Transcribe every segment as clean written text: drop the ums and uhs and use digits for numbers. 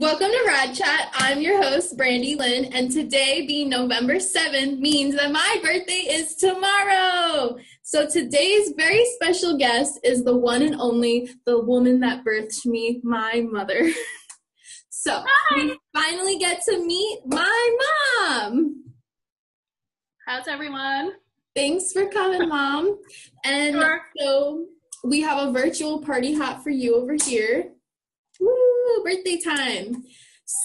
Welcome to Rad Chat. I'm your host, Brandilynn, and today being November 7th means that my birthday is tomorrow. So today's very special guest is the one and only, the woman that birthed me, my mother. So we finally get to meet my mom. How's everyone? Thanks for coming, Mom. And Sure. So we have a virtual party hat for you over here. Woo, birthday time.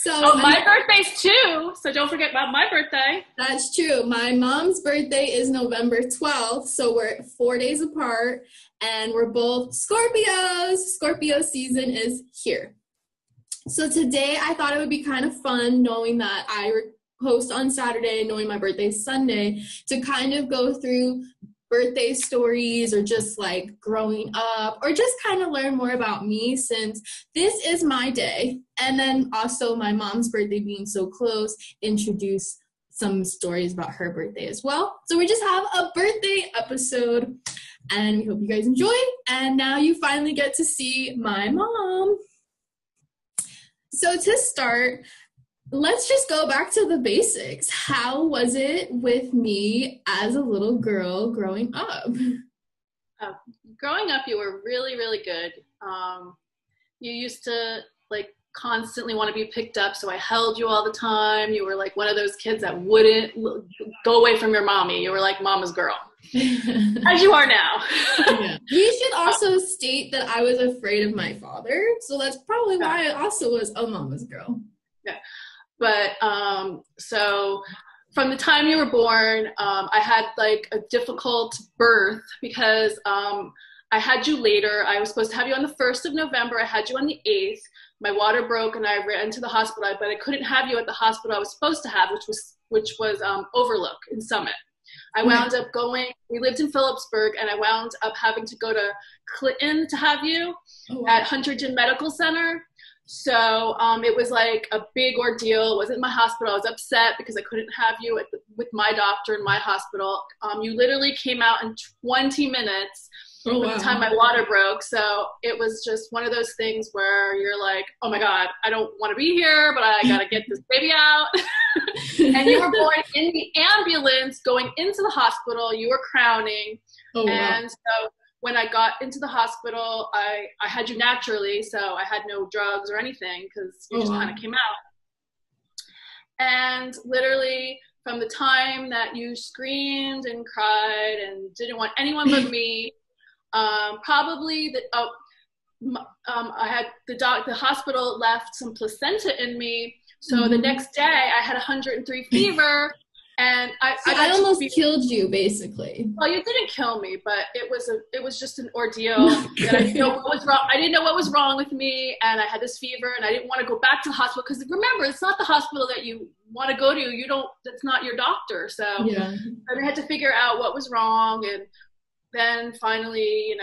So my birthday's too, so don't forget about my birthday. That's true. My mom's birthday is November 12th, so we're 4 days apart, and we're both Scorpios. Scorpio season is here. So today I thought it would be kind of fun knowing that I post on Saturday, knowing my birthday is Sunday, to kind of go through birthday stories or just like growing up or just kind of learn more about me since this is my day. And then also my mom's birthday being so close, introduce some stories about her birthday as well. So we just have a birthday episode and we hope you guys enjoy. And now you finally get to see my mom. So to start, let's just go back to the basics. How was it with me as a little girl growing up? Growing up, you were really, really good. You used to like constantly want to be picked up, so I held you all the time. You were like one of those kids that wouldn't go away from your mommy. You were like mama's girl, as you are now. Yeah. You should also state that I was afraid of my father, so that's probably why I also was a mama's girl. Yeah. But so from the time you were born, I had like a difficult birth because I had you later. I was supposed to have you on the 1st of November. I had you on the 8th. My water broke and I ran to the hospital, but I couldn't have you at the hospital I was supposed to have, which was Overlook in Summit. I wound up going, we lived in Phillipsburg, and I wound up having to go to Clinton to have you at Huntington Medical Center. So it was like a big ordeal. It wasn't my hospital. I was upset because I couldn't have you with my doctor in my hospital. You literally came out in 20 minutes from the time my water broke. So it was just one of those things where you're like, oh my God, I don't want to be here, but I got to get this baby out. And you were born in the ambulance going into the hospital. You were crowning. And so when I got into the hospital, I had you naturally, so I had no drugs or anything because you just kind of came out. And literally from the time that you screamed and cried and didn't want anyone but me, probably I had the hospital left some placenta in me. So the next day I had 103 fever. And I almost killed you, basically. Well, you didn't kill me, but it was just an ordeal. That I didn't know what was wrong. I didn't know what was wrong with me, and I had this fever, and I didn't want to go back to the hospital because remember, it's not the hospital that you want to go to. You don't. That's not your doctor. So I had to figure out what was wrong, and then finally,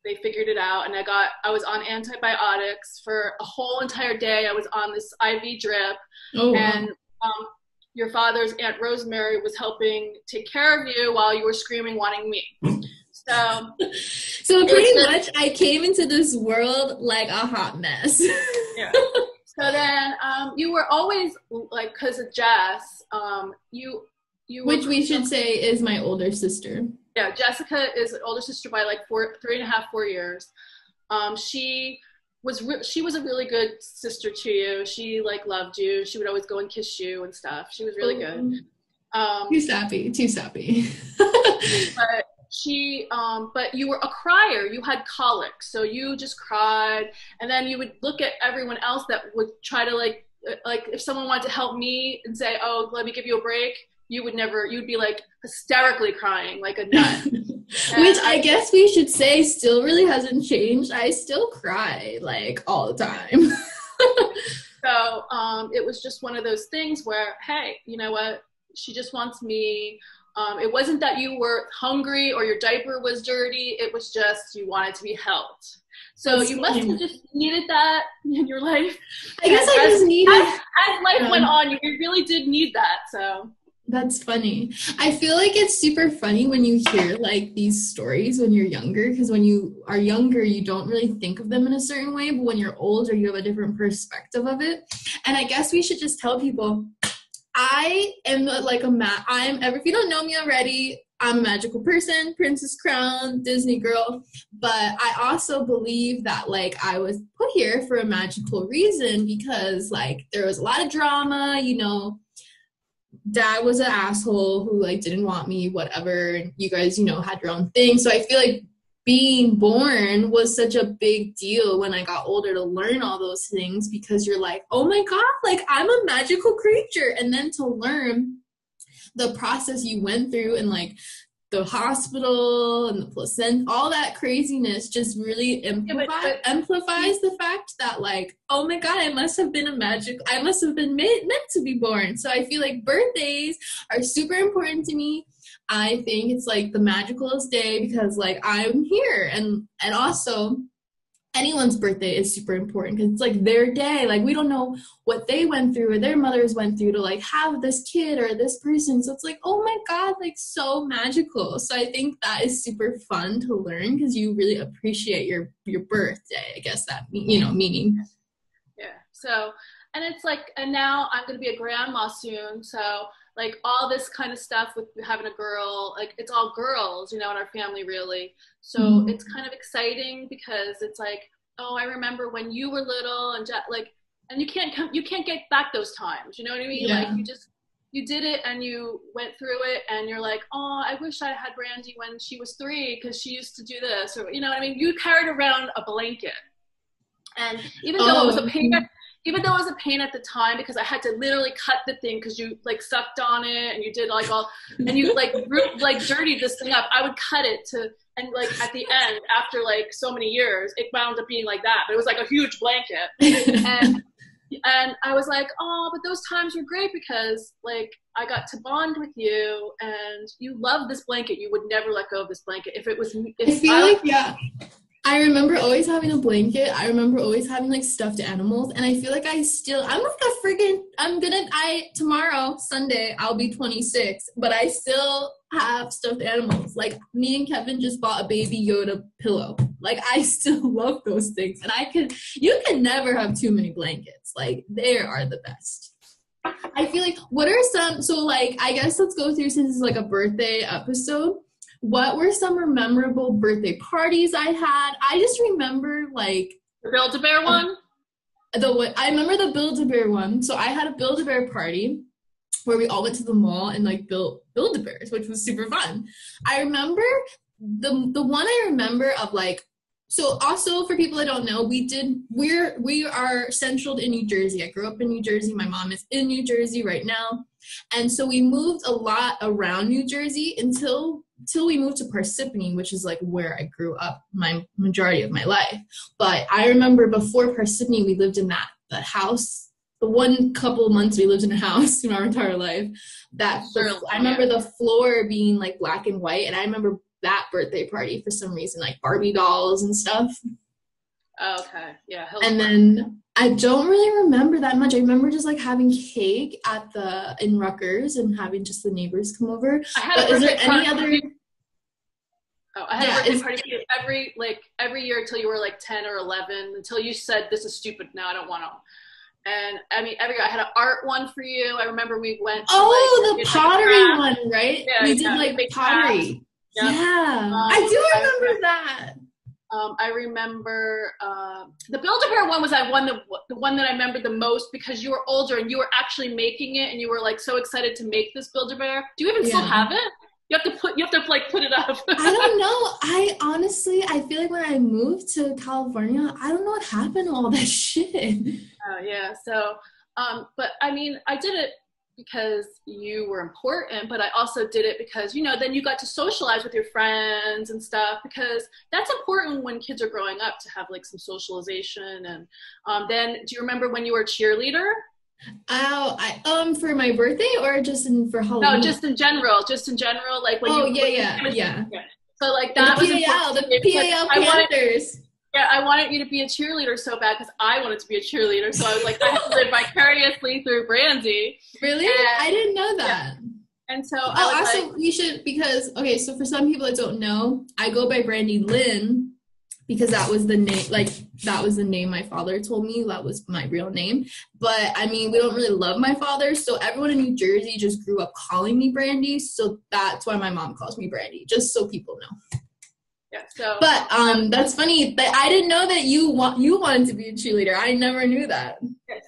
they figured it out, and I was on antibiotics for a whole entire day. I was on this IV drip, and your father's Aunt Rosemary was helping take care of you while you were screaming, wanting me. So pretty much I came into this world like a hot mess. Yeah. So then you were always, like, because of Jess, which we should say is my older sister. Yeah, Jessica is an older sister by like 4 years. She was a really good sister to you. She like loved you. She would always go and kiss you and stuff. She was really good. Too sappy. But you were a crier. You had colic, so you just cried. And then you would look at everyone else that would try to like if someone wanted to help me and say, "Oh, let me give you a break," you'd be like hysterically crying like a nut. Which I guess we should say still really hasn't changed. I still cry like all the time. So it was just one of those things where, hey, you know what? She just wants me. It wasn't that you were hungry or your diaper was dirty. It was just you wanted to be held. So you must have just needed that in your life. I guess I just needed. As life went on, you really did need that. So. That's funny. I feel like it's super funny when you hear like these stories when you're younger, because when you are younger, you don't really think of them in a certain way, but when you're older, you have a different perspective of it. And I guess we should just tell people, I am like if you don't know me already, I'm a magical person, princess crown, Disney girl, but I also believe that like I was put here for a magical reason because like there was a lot of drama, you know. Dad was an asshole who like didn't want me, whatever, and you guys, you know, had your own thing. So I feel like being born was such a big deal when I got older to learn all those things, because you're like, oh my god, like I'm a magical creature. And then to learn the process you went through and like the hospital and the placenta, all that craziness just really amplifies the fact that like, oh my god, I must have been meant to be born. So I feel like birthdays are super important to me. I think it's like the magicalest day because like I'm here, and also anyone's birthday is super important because it's like their day. Like we don't know what they went through or their mothers went through to like have this kid or this person. So it's like, oh my god, like so magical. So I think that is super fun to learn because you really appreciate your birthday. I guess that, you know, meaning. Yeah. So, and it's like, and now I'm going to be a grandma soon. So like all this kind of stuff with having a girl, like it's all girls, you know, in our family really. So it's kind of exciting because it's like, oh, I remember when you were little and like, and you can't get back those times. You know what I mean? Yeah. Like you did it and you went through it and you're like, oh, I wish I had Brandy when she was 3 because she used to do this, or, you know what I mean? You carried around a blanket. And even though it was a pain, at the time because I had to literally cut the thing because you like sucked on it and you did like all, and you like dirtied this thing up. I would cut it and like at the end, after like so many years, it wound up being like that. But it was like a huge blanket. And I was like, oh, but those times were great because like I got to bond with you and you love this blanket. You would never let go of this blanket. I remember always having a blanket. I remember always having like stuffed tomorrow, Sunday, I'll be 26, but I still have stuffed animals. Like me and Kevin just bought a baby Yoda pillow. Like I still love those things. And you can never have too many blankets. Like they are the best. I feel like, I guess let's go through, since it's like a birthday episode. What were some memorable birthday parties I had? I just remember like the Build-A-Bear one. I remember the Build-A-Bear one. So I had a Build-A-Bear party where we all went to the mall and like built Build-A-Bears, which was super fun. I remember the one I remember of like, so also for people that don't know, we are central in New Jersey. I grew up in New Jersey. My mom is in New Jersey right now. And so we moved a lot around New Jersey until we moved to Parsippany, which is like where I grew up my majority of my life. But I remember before Parsippany, we lived in that house. The one couple months we lived in a house in our entire life. I remember the floor being like black and white, and I remember that birthday party for some reason, like Barbie dolls and stuff. Oh, okay, yeah. And then I don't really remember that much. I remember just like having cake in Rutgers and having just the neighbors come over. I had a birthday party every year until you were like 10 or 11, until you said, this is stupid, now I don't want to. And I mean, every year I had an art one for you. I remember we went to the pottery one, right? Yeah, we did like pottery. Yeah, I do remember that. I remember the Build-A-Bear one was the one that I remembered the most because you were older and you were actually making it and you were like so excited to make this Build-A-Bear. Do you even still have it? You have to put it up. I don't know. I honestly feel like when I moved to California, I don't know what happened to all that shit. Oh yeah. So, but I mean, I did it because you were important, but I also did it because, you know, then you got to socialize with your friends and stuff, because that's important when kids are growing up, to have like some socialization. And then do you remember when you were a cheerleader? Oh, for my birthday or for Halloween? No, just in general, like when yeah. So like that was the PAL Panthers. I wanted you to be a cheerleader so bad because I wanted to be a cheerleader. So I was like, I have to live vicariously through Brandy. Really? I didn't know that. And so also we should, because, okay, so for some people that don't know, I go by Brandilynn because that was the name, like, that was the name my father told me. That was my real name. But, I mean, we don't really love my father, so everyone in New Jersey just grew up calling me Brandy, so that's why my mom calls me Brandy, just so people know. Yeah, so. But that's funny, but I didn't know that you wanted to be a cheerleader. I never knew that.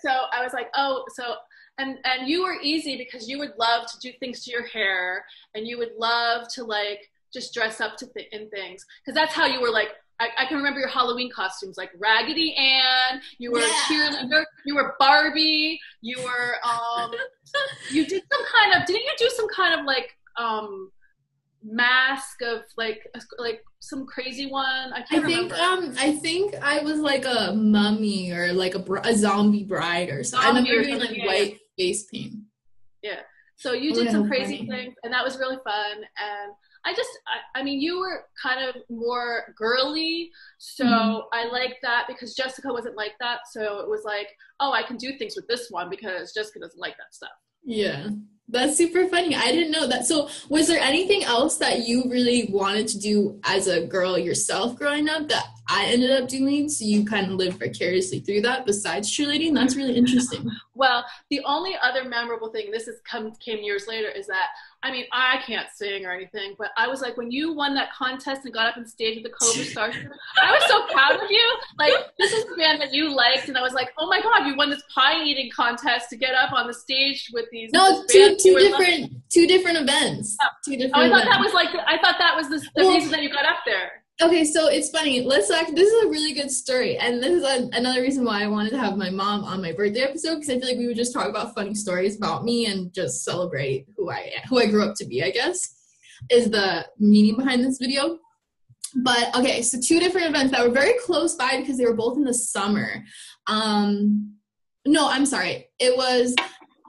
So I was like, oh, so, and you were easy because you would love to do things to your hair, and you would love to, like, just dress up in things, because that's how you were, like, I can remember your Halloween costumes, like Raggedy Ann, you were a cheerleader, you were Barbie, you were, you did didn't you do some kind of, like, mask of, like some crazy one? I can't remember. I think I was like a mummy or like a zombie bride or something. I remember doing, like, white face paint. Yeah. So you did some crazy things, and that was really fun, and I mean, you were kind of more girly, so I liked that because Jessica wasn't like that, so it was like, oh, I can do things with this one because Jessica doesn't like that stuff. Yeah, that's super funny. I didn't know that. So was there anything else that you really wanted to do as a girl yourself growing up that I ended up doing, so you kind of lived vicariously through that besides cheerleading? That's really interesting. Well, the only other memorable thing, came years later, is that, I mean, I can't sing or anything, but I was like, when you won that contest and got up on stage with the Cobra Starship, I was so proud of you. Like, this is the band that you liked, and I was like, oh my God, you won this pie eating contest to get up on the stage with these. No, two different events. Oh. Two different I thought events. I thought that was the reason that you got up there. Okay, so it's funny. This is a really good story, and this is another reason why I wanted to have my mom on my birthday episode, because I feel like we would just talk about funny stories about me and just celebrate who I grew up to be, I guess, is the meaning behind this video. But okay, so two different events that were very close by because they were both in the summer. No, I'm sorry. It was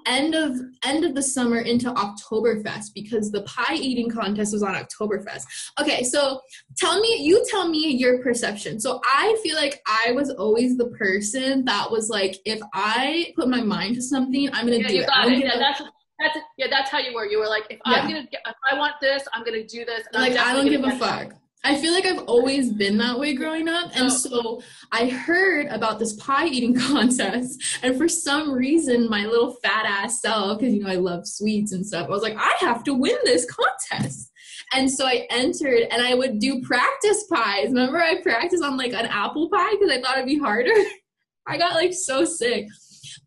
end of the summer into Oktoberfest, because the pie eating contest was on Oktoberfest. Okay, so tell me your perception. So I feel like I was always the person that was like, if I put my mind to something, I'm gonna do you it. Got it. That's how you were. You were like, if I want this, I'm gonna do this. And like, I don't give a fuck. I feel like I've always been that way growing up. And so I heard about this pie eating contest. And for some reason, my little fat ass self, because, you know, I love sweets and stuff, I was like, I have to win this contest. And so I entered, and I would do practice pies. Remember, I practiced on, like, an apple pie because I thought it'd be harder. I got, like, so sick.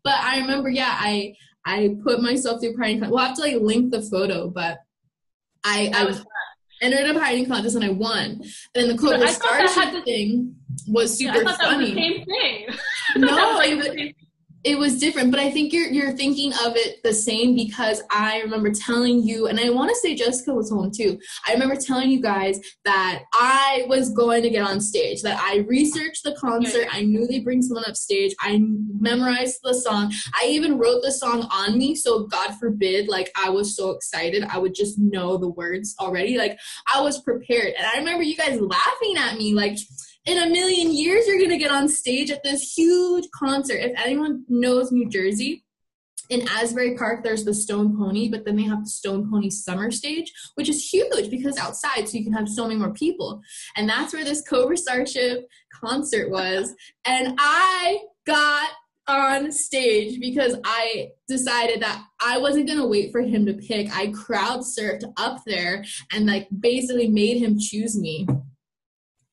But I remember, I put myself through pie eating contest. We'll have to, like, link the photo, but I was entered a pie eating contest and I won. And the Cobra Starship thing was super funny. That was the same thing. No, it was different, but I think you're thinking of it the same, because I remember telling you, and I want to say Jessica was home too. I remember telling you guys that I was going to get on stage, that I researched the concert. I knew they'd bring someone up stage. I memorized the song. I even wrote the song on me. So God forbid, like, I was so excited, I would just know the words already. Like, I was prepared. And I remember you guys laughing at me, like, in a million years, you're going to get on stage at this huge concert. If anyone knows New Jersey, in Asbury Park, there's the Stone Pony, but then they have the Stone Pony Summer Stage, which is huge because outside, so you can have so many more people. And that's where this Cobra Starship concert was. And I got on stage because I decided that I wasn't going to wait for him to pick. I crowd surfed up there and, like, basically made him choose me.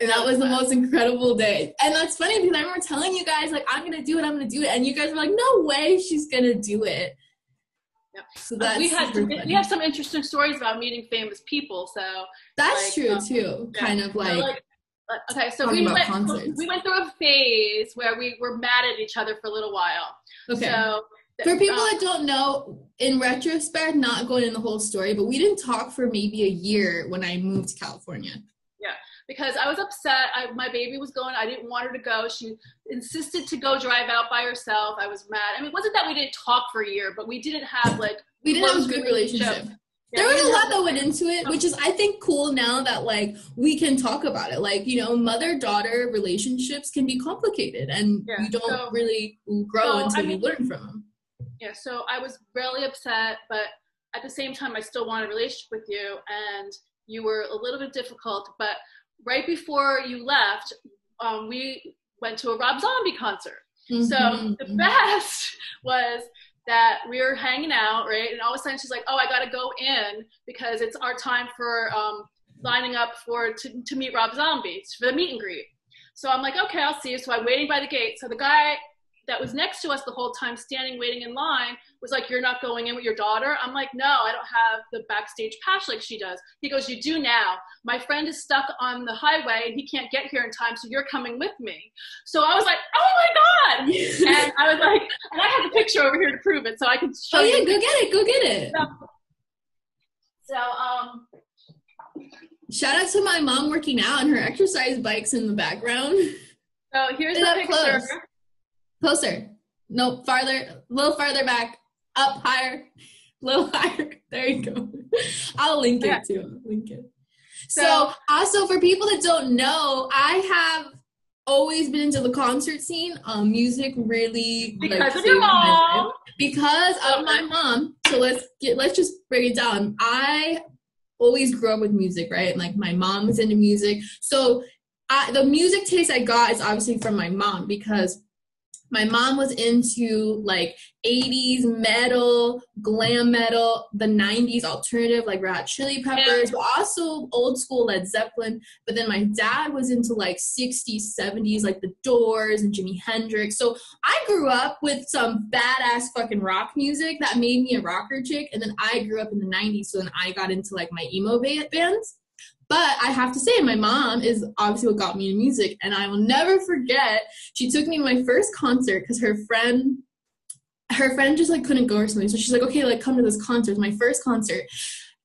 And that was the most incredible day. And that's funny because I remember telling you guys, like, I'm going to do it. And you guys were like, no way she's going to do it. Yep. So that's we have some interesting stories about meeting famous people. So that's true too. Yeah. Kind of like okay, so we went through a phase where we were mad at each other for a little while. Okay. So for people that don't know, in retrospect, not going in the whole story, but we didn't talk for maybe a year when I moved to California. Yeah. Because I was upset. My baby was going. I didn't want her to go. She insisted to go drive out by herself. I was mad. I mean, it wasn't that we didn't talk for a year, but we didn't have, like, we didn't have a good relationship. Yeah, there was a lot that went into it, which is, I think, cool now that, like, we can talk about it. Like, you know, mother-daughter relationships can be complicated, and you don't really grow until you learn from them. Yeah, so I was really upset, but at the same time, I still wanted a relationship with you, and you were a little bit difficult. But right before you left, we went to a Rob Zombie concert. Mm-hmm. So the best was that we were hanging out, right? And all of a sudden she's like, oh, I got to go in because it's our time for lining up to meet Rob Zombie for the meet and greet. So I'm like, okay, I'll see you. So I'm waiting by the gate. So the guy that was next to us the whole time, standing, waiting in line, was like, you're not going in with your daughter? I'm like, no, I don't have the backstage pass like she does. He goes, you do now. My friend is stuck on the highway and he can't get here in time, so you're coming with me. So I was like, oh my God. And I was like, and I have the picture over here to prove it, so I can show you. Oh yeah, go get it. So shout out to my mom working out and her exercise bikes in the background. So here's the picture. Closer. No, farther. A little farther back. Up higher. A little higher. There you go. I'll link it too. I'll link it. So also for people that don't know, I have always been into the concert scene. Music really because of your mom. Because of my mom. So let's just break it down. I always grew up with music, right? Like my mom was into music. So the music taste I got is obviously from my mom, because my mom was into like 80s metal, glam metal, the 90s alternative like Red Hot Chili Peppers, but also old school Led Zeppelin. But then my dad was into like 60s, 70s, like the Doors and Jimi Hendrix. So I grew up with some badass fucking rock music that made me a rocker chick. And then I grew up in the 90s, so then I got into like my emo bands. But I have to say, my mom is obviously what got me into music. And I will never forget, she took me to my first concert because her friend just like couldn't go or something. So she's like, okay, like come to this concert. It's my first concert.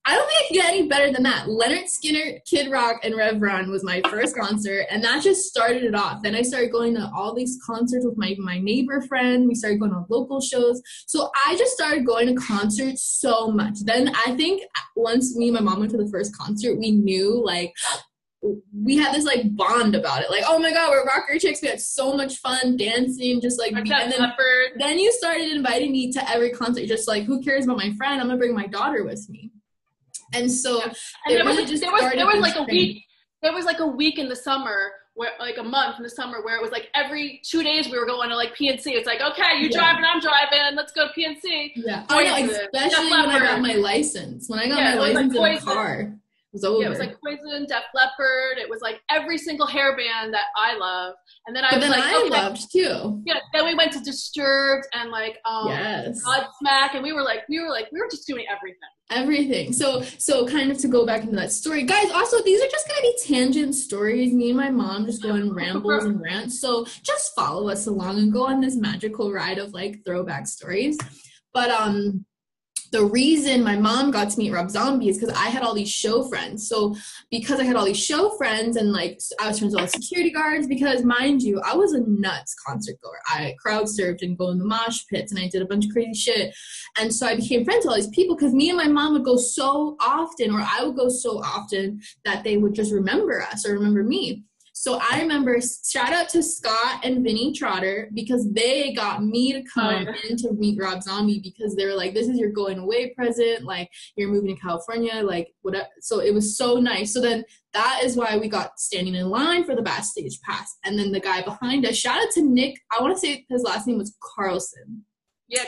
I don't think I could get any better than that. Leonard Skinner, Kid Rock, and Rev Run was my first concert, and that just started it off. Then I started going to all these concerts with my neighbor friend. We started going to local shows. So I just started going to concerts so much. Then I think once me and my mom went to the first concert, we knew, like, we had this, like, bond about it. Like, oh, my God, we're rocker chicks. We had so much fun dancing, just, like, and then you started inviting me to every concert. Just, like, who cares about my friend? I'm going to bring my daughter with me. And so there was like a week in the summer where, like a month in the summer, where it was like every 2 days we were going to like PNC. It's like, okay, you driving, I'm driving, let's go to PNC. Yeah. Oh, no, especially when I got my license. When I got my license in the car, it was over. Yeah, it was like Poison, Def Leppard. It was like every single hair band that I love. And then I loved too. Yeah. Then we went to Disturbed and like Godsmack, and we were just doing everything. So kind of to go back into that story, guys, also these are just going to be tangent stories. Me and my mom just go on rambles and rants. So just follow us along and go on this magical ride of like throwback stories. But the reason my mom got to meet Rob Zombie is because I had all these show friends. So because I had all these show friends and like I was friends with all the security guards, because mind you, I was a nuts concert goer. I crowd surfed and go in the mosh pits and I did a bunch of crazy shit. And so I became friends with all these people because me and my mom would go so often, or I would go so often, that they would just remember us or remember me. So I remember, shout out to Scott and Vinny Trotter, because they got me to come in to meet Rob Zombie, because they were like, this is your going away present, like you're moving to California, like whatever. So it was so nice. So then that is why we got standing in line for the backstage pass. And then the guy behind us, shout out to Nick, I want to say his last name was Carlson. Yeah,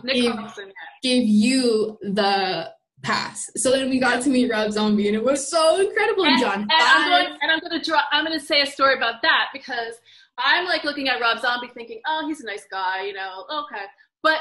Nick Carlson. Gave you the pass. So then we got to meet Rob Zombie, and it was so incredible. And I'm gonna say a story about that, because I'm like looking at Rob Zombie thinking, oh, he's a nice guy, you know, okay. But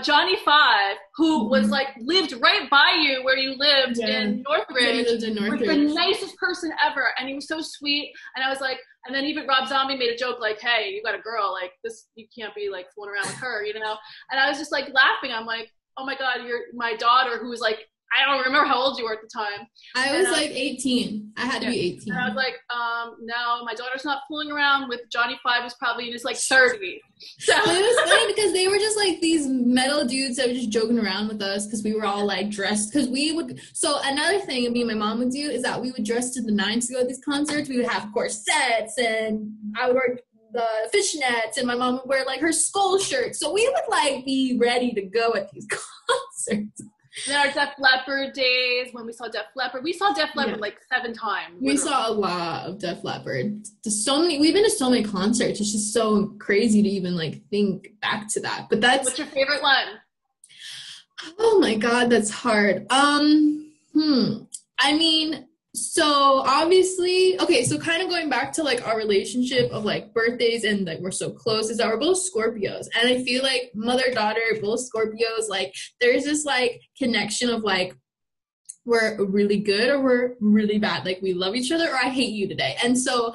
Johnny Five, who was like lived right by you where you lived in Northridge, was the nicest person ever, and he was so sweet. And I was like, and then even Rob Zombie made a joke like, hey, you got a girl, like this, you can't be like fooling around with her, you know. And I was just like laughing. I'm like, oh my God, you're my daughter, who was like, I don't remember how old you were at the time. I was like 18. I had to be 18. And I was like, no, my daughter's not fooling around with Johnny Five, who's probably in his like 30s. So but it was funny because they were just like these metal dudes that were just joking around with us, because we were all like dressed. Because we would, so another thing me and my mom would do is that we would dress to the nines to go to these concerts. We would have corsets, and I would wear the fishnets, and my mom would wear like her skull shirt. So we would like be ready to go at these concerts. Then our Def Leppard days, when we saw Def Leppard. We saw Def Leppard like 7 times. We saw a lot of Def Leppard. We've been to so many concerts. It's just so crazy to even like think back to that. But what's your favorite one? Oh my God, that's hard. I mean, so obviously, okay, so kind of going back to like our relationship of like birthdays and like we're so close is that we're both Scorpios. And I feel like mother-daughter, both Scorpios, like there's this like connection of like we're really good or we're really bad. Like we love each other or I hate you today. And so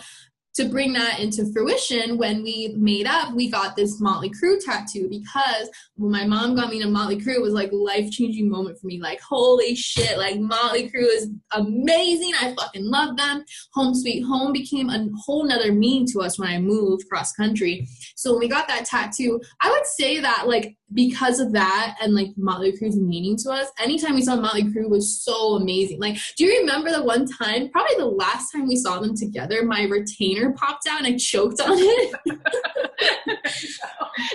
to bring that into fruition, when we made up, we got this Motley Crue tattoo because when my mom got me into Motley Crue, it was like a life-changing moment for me. Like, holy shit, like Motley Crue is amazing. I fucking love them. Home Sweet Home became a whole nother meaning to us when I moved cross country. So when we got that tattoo, I would say that like because of that and like Motley Crue's meaning to us, anytime we saw Motley Crue was so amazing. Like, do you remember the one time, probably the last time we saw them together, my retainer popped out and I choked on it?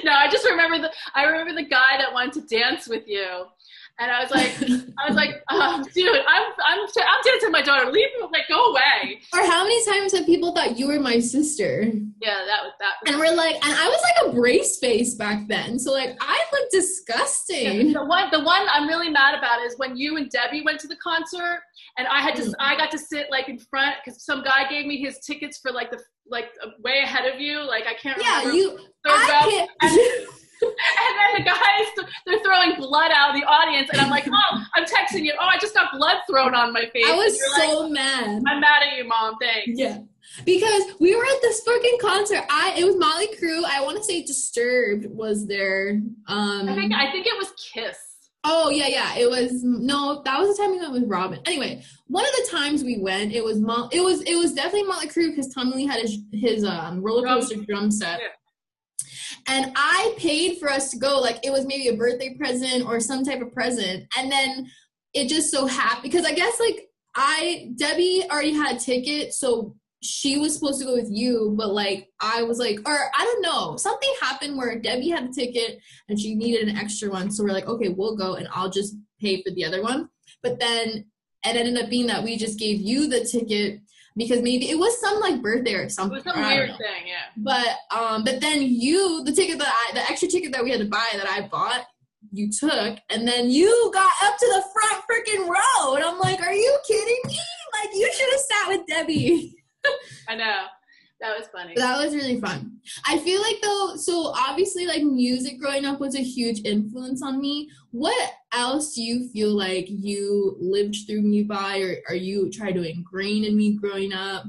No, I just remember the guy that wanted to dance with you. And I was like, dude, I'm dancing with my daughter. Leave me, like, go away. Or how many times have people thought you were my sister? Yeah, that was. And we're like, and I was like a brace face back then, so like I looked disgusting. Yeah, the one I'm really mad about is when you and Debbie went to the concert, and I got to sit like in front because some guy gave me his tickets for like way ahead of you. Like I can't remember. Yeah, And then the guys, they're throwing blood out of the audience, and I'm like, oh, I'm texting you. Oh, I just got blood thrown on my face. I was so mad. I'm mad at you, Mom. Thanks. Yeah. Because we were at this fucking concert. It was Motley Crue. I want to say Disturbed was there. I think it was Kiss. Oh, yeah. It was, no, that was the time we went with Robin. Anyway, one of the times we went, it was definitely Motley Crue because Tommy Lee had his roller coaster drum set. Yeah. And I paid for us to go, like it was maybe a birthday present or some type of present. And then it just so happened, because I guess like Debbie already had a ticket, so she was supposed to go with you, but like I was like, or I don't know, something happened where Debbie had a ticket and she needed an extra one. So we're like, okay, we'll go and I'll just pay for the other one. But then it ended up being that we just gave you the ticket because maybe it was some like birthday or something. It was some weird thing, yeah. But then the extra ticket that we had to buy that I bought, you took, and then you got up to the front freaking row, and I'm like, are you kidding me? Like you should have sat with Debbie. I know. That was funny. That was really fun. I feel like though, so obviously like music growing up was a huge influence on me. What else do you feel like you lived through me by, or you tried to ingrain in me growing up?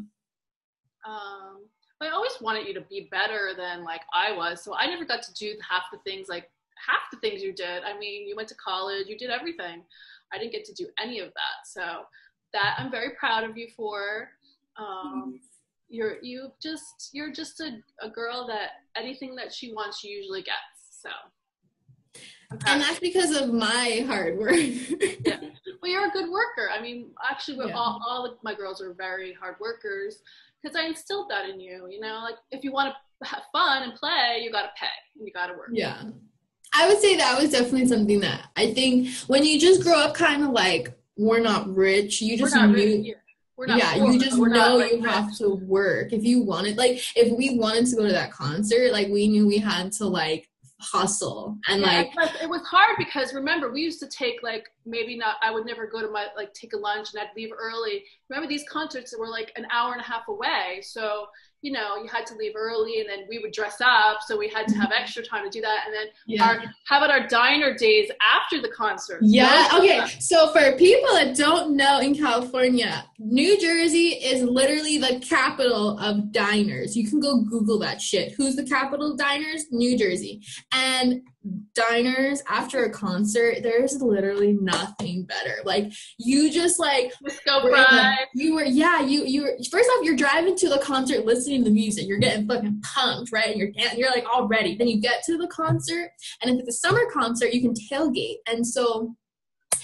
I always wanted you to be better than like I was. So I never got to do half the things you did. I mean, you went to college, you did everything. I didn't get to do any of that. So that I'm very proud of you for. You're just a girl that anything that she wants, she usually gets. So, and that's because of my hard work. Yeah. Well, you're a good worker. I mean, actually, all of my girls are very hard workers because I instilled that in you. You know, like if you want to have fun and play, you got to pay and you got to work. Yeah. I would say that was definitely something that I think when you just grow up kind of like, we're not rich, you just knew. You just know you have to work if you wanted. Like if we wanted to go to that concert, like we knew we had to like hustle and like it was hard because remember we used to take like I would never go to my like take a lunch and I'd leave early. Remember these concerts that were like an hour and a half away, so you know you had to leave early and then we would dress up, so we had to have extra time to do that. And then how about our diner days after the concert? Okay, so for people that don't know, in California, New Jersey is literally the capital of diners. You can go Google that shit. Who's the capital of diners? New Jersey. And diners after a concert, there's literally nothing better. Like you just like disco fries. You were first off, you're driving to the concert listening to the music, you're getting fucking pumped, right? And you're like all ready. Then you get to the concert, and if it's a summer concert, you can tailgate. And so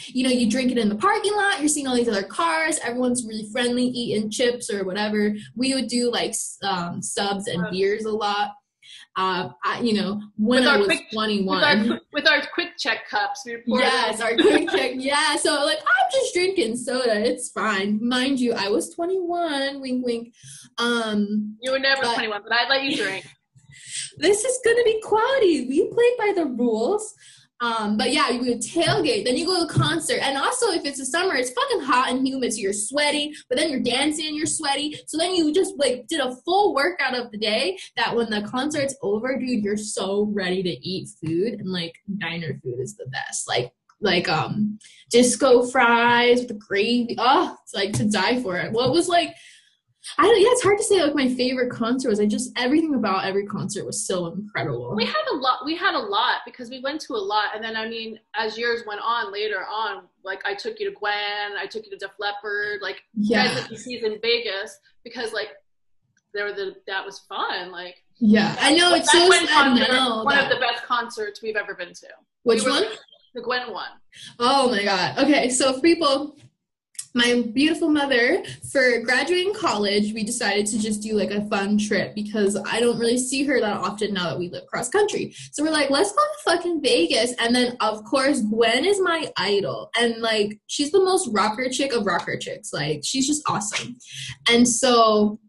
you know, you drink it in the parking lot, you're seeing all these other cars, everyone's really friendly, eating chips or whatever. We would do like subs and beers a lot. when I was 21. With our quick check cups. Yes, our quick check. Yeah, so like, I'm just drinking soda. It's fine. Mind you, I was 21. Wink, wink. You were never 21, but I'd let you drink. This is going to be quality. We played by the rules. But yeah, you would tailgate, then you go to a concert. And also, if it's the summer, it's fucking hot and humid, so you're sweating, but then you're dancing and you're sweaty. So then you just like did a full workout of the day that when the concert's over, dude, you're so ready to eat food. And like diner food is the best. Like disco fries with the gravy. Oh, it's like to die for it. What was like, it's hard to say like my favorite concert was. Everything about every concert was so incredible. We had a lot because we went to a lot, and then I mean, as years went on, later on, like I took you to Gwen, I took you to Def Leppard, like residencies in Vegas because like that was fun. Like I know it's so sad now. One of the best concerts we've ever been to. Which one? The Gwen one. Oh my god. Okay, so for people. My beautiful mother, for graduating college, we decided to just do like a fun trip because I don't really see her that often now that we live cross country. So we're like, let's go to fucking Vegas. And then of course, Gwen is my idol. And like, she's the most rocker chick of rocker chicks. Like, she's just awesome. And so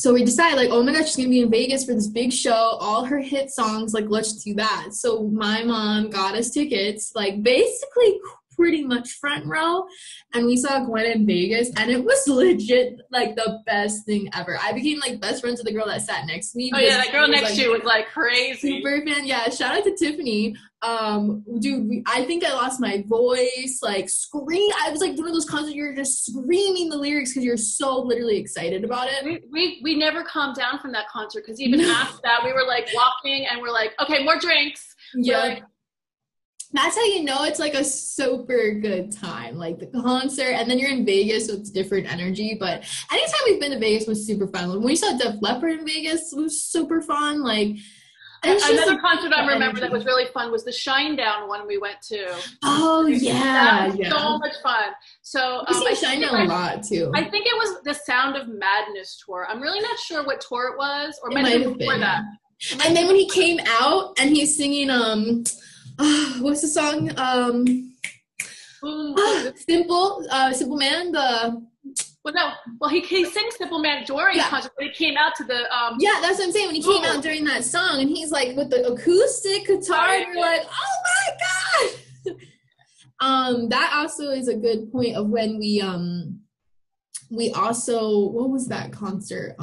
we decided like, oh my gosh, she's going to be in Vegas for this big show, all her hit songs, like let's do that. So my mom got us tickets, like basically pretty much front row, and we saw Gwen in Vegas, and it was legit like the best thing ever. I became like best friends with the girl that sat next to me. Oh yeah, that girl next to you was like crazy. Super fan. Yeah, shout out to Tiffany. Dude, I think I lost my voice, like scream. I was like one of those concerts you're just screaming the lyrics because you're so literally excited about it. We never calmed down from that concert because even after that we were like walking and we're like, okay, more drinks. Yeah. That's how you know it's like a super good time, like the concert, and then you're in Vegas, so it's different energy. But anytime we've been to Vegas was super fun. When we saw Def Leppard in Vegas, it was super fun. Like another concert I remember that was really fun was the Shinedown one we went to. Oh yeah, that was so much fun. So I see Shinedown a lot too. I think it was the Sound of Madness tour. I'm really not sure what tour it was, or might have been before that. And then when he came out and he's singing what's the song? Simple Man. He sings Simple Man during concert, but he came out to the that's what I'm saying. When he came out during that song, and he's like with the acoustic guitar, and you're like, oh my god. That also is a good point of when we also, what was that concert?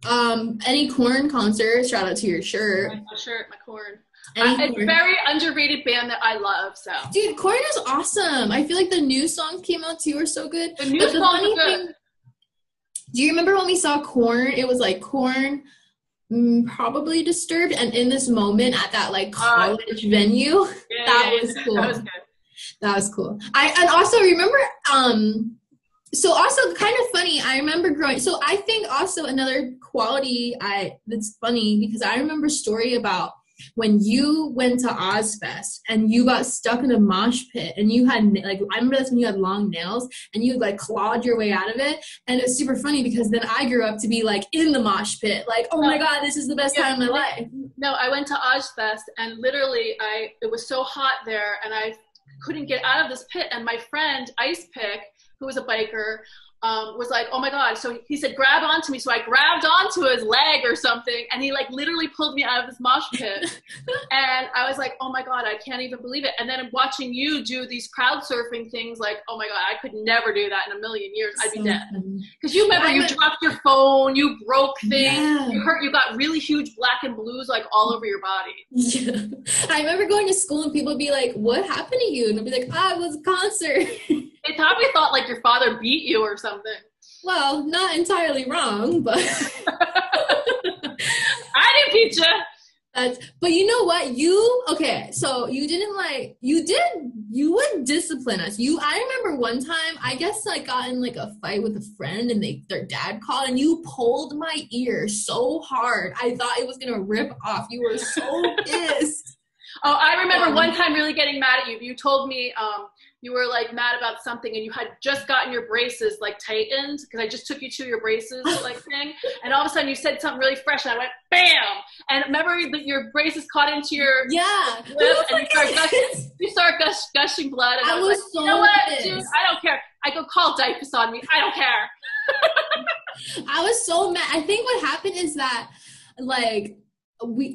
Any Korn concert? Shout out to your shirt. My shirt, my Korn. It's a very underrated band that I love. So, dude, Korn is awesome. I feel like the new songs came out too are so good. The new songs are good. Do you remember when we saw Korn? It was like Korn, probably Disturbed, and In This Moment at that like college venue. That was cool. That was good. That was cool. And also remember. So also kind of funny, I remember growing, so I think also another quality that's funny because I remember a story about when you went to Ozfest and you got stuck in a mosh pit and you had like, I remember that's when you had long nails and you like clawed your way out of it, and it's super funny because then I grew up to be like in the mosh pit, like, oh my god, this is the best time of my life. No, I went to Ozfest and literally it was so hot there and I couldn't get out of this pit, and my friend Ice Pick, who was a biker, was like, oh my god. So he said, grab onto me. So I grabbed onto his leg or something, and he like literally pulled me out of this mosh pit. And I was like, oh my god, I can't even believe it. And then I'm watching you do these crowd surfing things, like, oh my god, I could never do that in a million years. I'd be dead. Because you remember, you dropped your phone, you broke things, you got really huge black and blues like all over your body. Yeah. I remember going to school and people would be like, what happened to you? And I'd be like, it was a concert. They probably thought like your father beat you or something. Well, not entirely wrong, but I didn't beat you. But you know what? So you would discipline us. I remember one time, I guess I got in like a fight with a friend and their dad called and you pulled my ear so hard. I thought it was going to rip off. You were so pissed. Oh, I remember one time really getting mad at you. You told me you were like mad about something and you had just gotten your braces like tightened because I just took you to your braces like thing. And all of a sudden you said something really fresh and I went, bam! And remember that your braces caught into your lip and you start gushing blood. And I was like, so you know what, dude, I don't care. I go call diapers on me. I don't care. I was so mad. I think what happened is that like,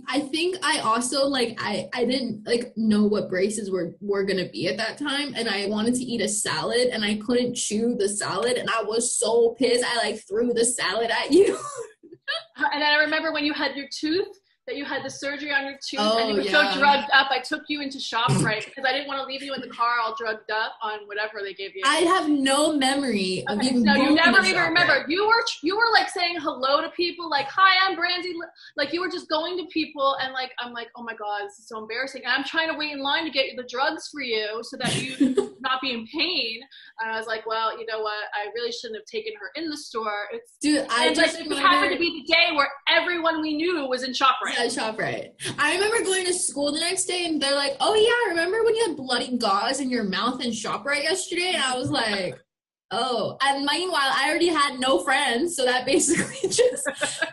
I think I also like I didn't like know what braces were gonna be at that time, and I wanted to eat a salad and I couldn't chew the salad and I was so pissed I like threw the salad at you. And I remember when you had your tooth, that you had the surgery on your tooth and you were so drugged up, I took you into ShopRite because I didn't want to leave you in the car all drugged up on whatever they gave you. I have no memory of even no, you never even remember. You were like saying hello to people, like, hi, I'm Brandilynn. Like you were just going to people and like, I'm like, oh my God, this is so embarrassing. And I'm trying to wait in line to get the drugs for you so that you not be in pain. And I was like, well, you know what? I really shouldn't have taken her in the store. Dude, I just it happened to be the day where everyone we knew was in ShopRite. Yeah, ShopRite. I remember going to school the next day and they're like, oh yeah, remember when you had bloody gauze in your mouth in ShopRite yesterday? And I was like, oh. And meanwhile, I already had no friends, so that basically just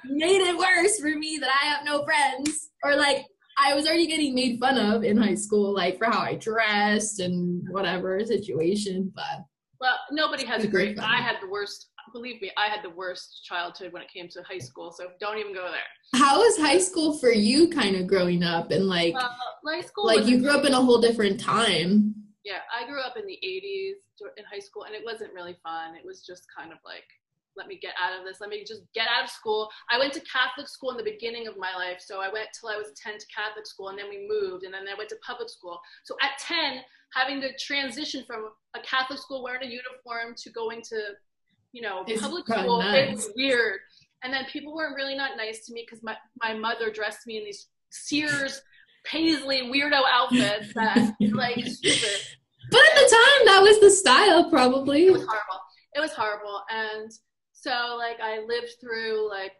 made it worse for me that I have no friends. Or like, I was already getting made fun of in high school, like for how I dressed and whatever situation, but. Well, nobody has a great, I had the worst. Believe me, I had the worst childhood when it came to high school, so don't even go there. How was high school for you kind of growing up and like high school like you grew up in a whole different time? Yeah, I grew up in the 80s in high school and it wasn't really fun. It was just kind of like, let me get out of this. Let me just get out of school. I went to Catholic school in the beginning of my life. So I went till I was 10 to Catholic school and then we moved and then I went to public school. So at 10, having to transition from a Catholic school wearing a uniform to going to public school, it was weird. And then people weren't really not nice to me because my mother dressed me in these Sears Paisley weirdo outfits that like stupid. But at the time, that was the style, probably. It was horrible. And so like I lived through like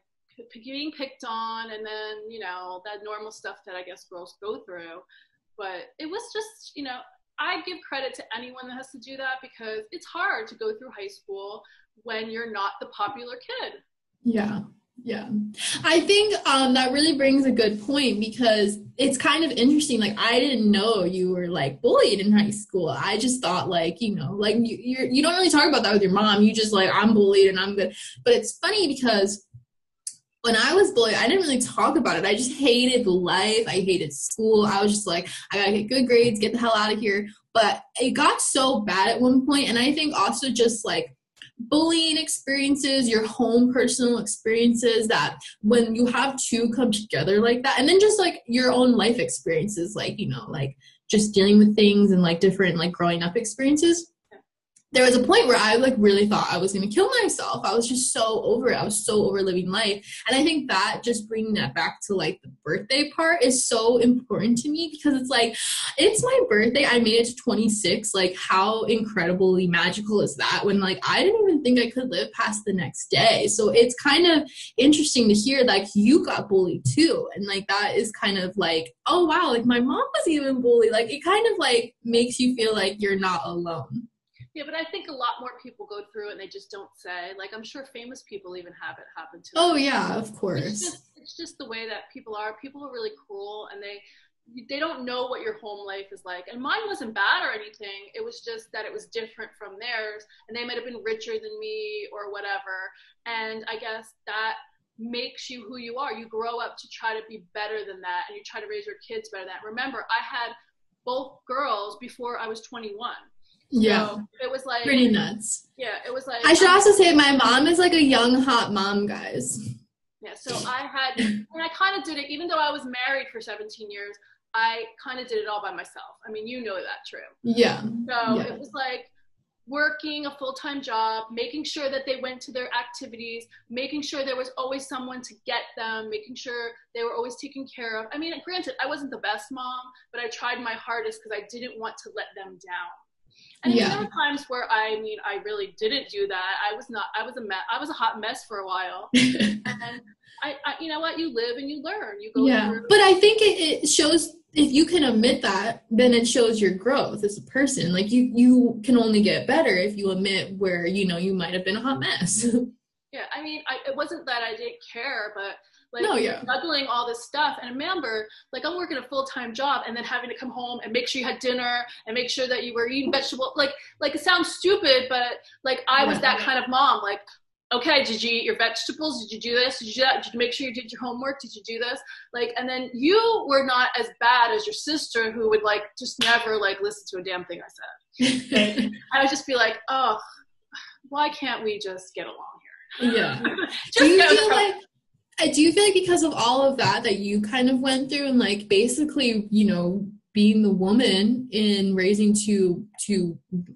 being picked on and then, that normal stuff that I guess girls go through. But it was just, I give credit to anyone that has to do that because it's hard to go through high school when you're not the popular kid. Yeah. I think that really brings a good point because it's kind of interesting. Like, I didn't know you were like bullied in high school. I just thought like, you don't really talk about that with your mom. You just like, I'm bullied and I'm good. But it's funny because when I was bullied, I didn't really talk about it. I just hated life. I hated school. I was just like, I gotta get good grades, get the hell out of here. But it got so bad at one point, and I think also just like bullying experiences, your home personal experiences, that when you have two come together like that, and then just like your own life experiences, like, like just dealing with things and like different like growing up experiences. There was a point where I like really thought I was going to kill myself. I was just so over it. I was so over living life. And I think that just bringing that back to like the birthday part is so important to me because it's like, it's my birthday. I made it to 26. Like how incredibly magical is that when like, I didn't even think I could live past the next day. So it's kind of interesting to hear like you got bullied too. And like, that is kind of like, oh wow, like my mom was even bullied. Like it kind of like makes you feel like you're not alone. Yeah, but I think a lot more people go through it and they just don't say. Like, I'm sure famous people even have it happen to them. Oh, yeah, of course. It's just the way that people are. People are really cruel and they don't know what your home life is like. And mine wasn't bad or anything. It was just that it was different from theirs. And they might have been richer than me or whatever. And I guess that makes you who you are. You grow up to try to be better than that. And you try to raise your kids better than that. Remember, I had both girls before I was 21. Yeah, so it was like pretty nuts. Yeah, it was like I should also say my mom is like a young hot mom, guys. Yeah, so I kind of did it, even though I was married for 17 years, I kind of did it all by myself. I mean, you know that, true. Yeah. So It was like working a full-time job, making sure that they went to their activities, making sure there was always someone to get them, making sure they were always taken care of. I mean, granted, I wasn't the best mom, but I tried my hardest because I didn't want to let them down. And there were times where I really didn't do that. I was a hot mess for a while. And I you know what? You live and you learn. You go through. But I think it shows if you can admit that, then it shows your growth as a person. Like you can only get better if you admit where, you know, you might have been a hot mess. Yeah, I mean, it wasn't that I didn't care, but like No, yeah. juggling all this stuff. And remember, like I'm working a full-time job and then having to come home and make sure you had dinner and make sure that you were eating vegetables. Like it sounds stupid, but like I was that kind of mom. Like, okay, did you eat your vegetables? Did you do this? Did you do that? Did you make sure you did your homework? Did you do this? Like, and then you were not as bad as your sister who would like just never like listen to a damn thing I said. I would just be like, oh, why can't we just get along here? Yeah. Do you feel like because of all of that you kind of went through and like basically, you know, being the woman in raising two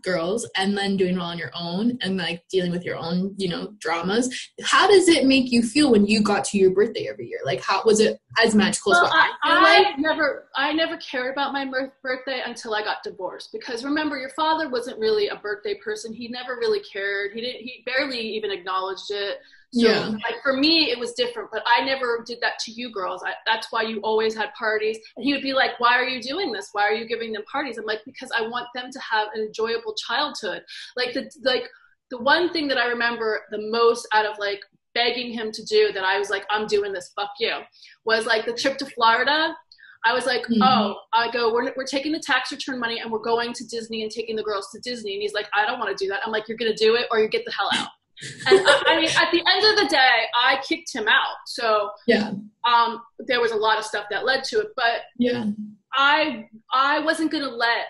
girls and then doing it all on your own and like dealing with your own, you know, dramas, how does it make you feel when you got to your birthday every year? Like, how was it as magical as I never cared about my birthday until I got divorced, because remember, your father wasn't really a birthday person. He never really cared. He barely even acknowledged it. So, like, for me, it was different, but I never did that to you girls. That's why you always had parties. And he would be like, why are you doing this? Why are you giving them parties? I'm like, because I want them to have an enjoyable childhood. Like, the one thing that I remember the most out of, like, begging him to do that I was like, I'm doing this, fuck you, was, like, the trip to Florida. I was like, we're taking the tax return money and we're going to Disney and taking the girls to Disney. And he's like, I don't want to do that. I'm like, you're going to do it or you get the hell out. And I mean, at the end of the day, I kicked him out. So there was a lot of stuff that led to it, but I wasn't going to let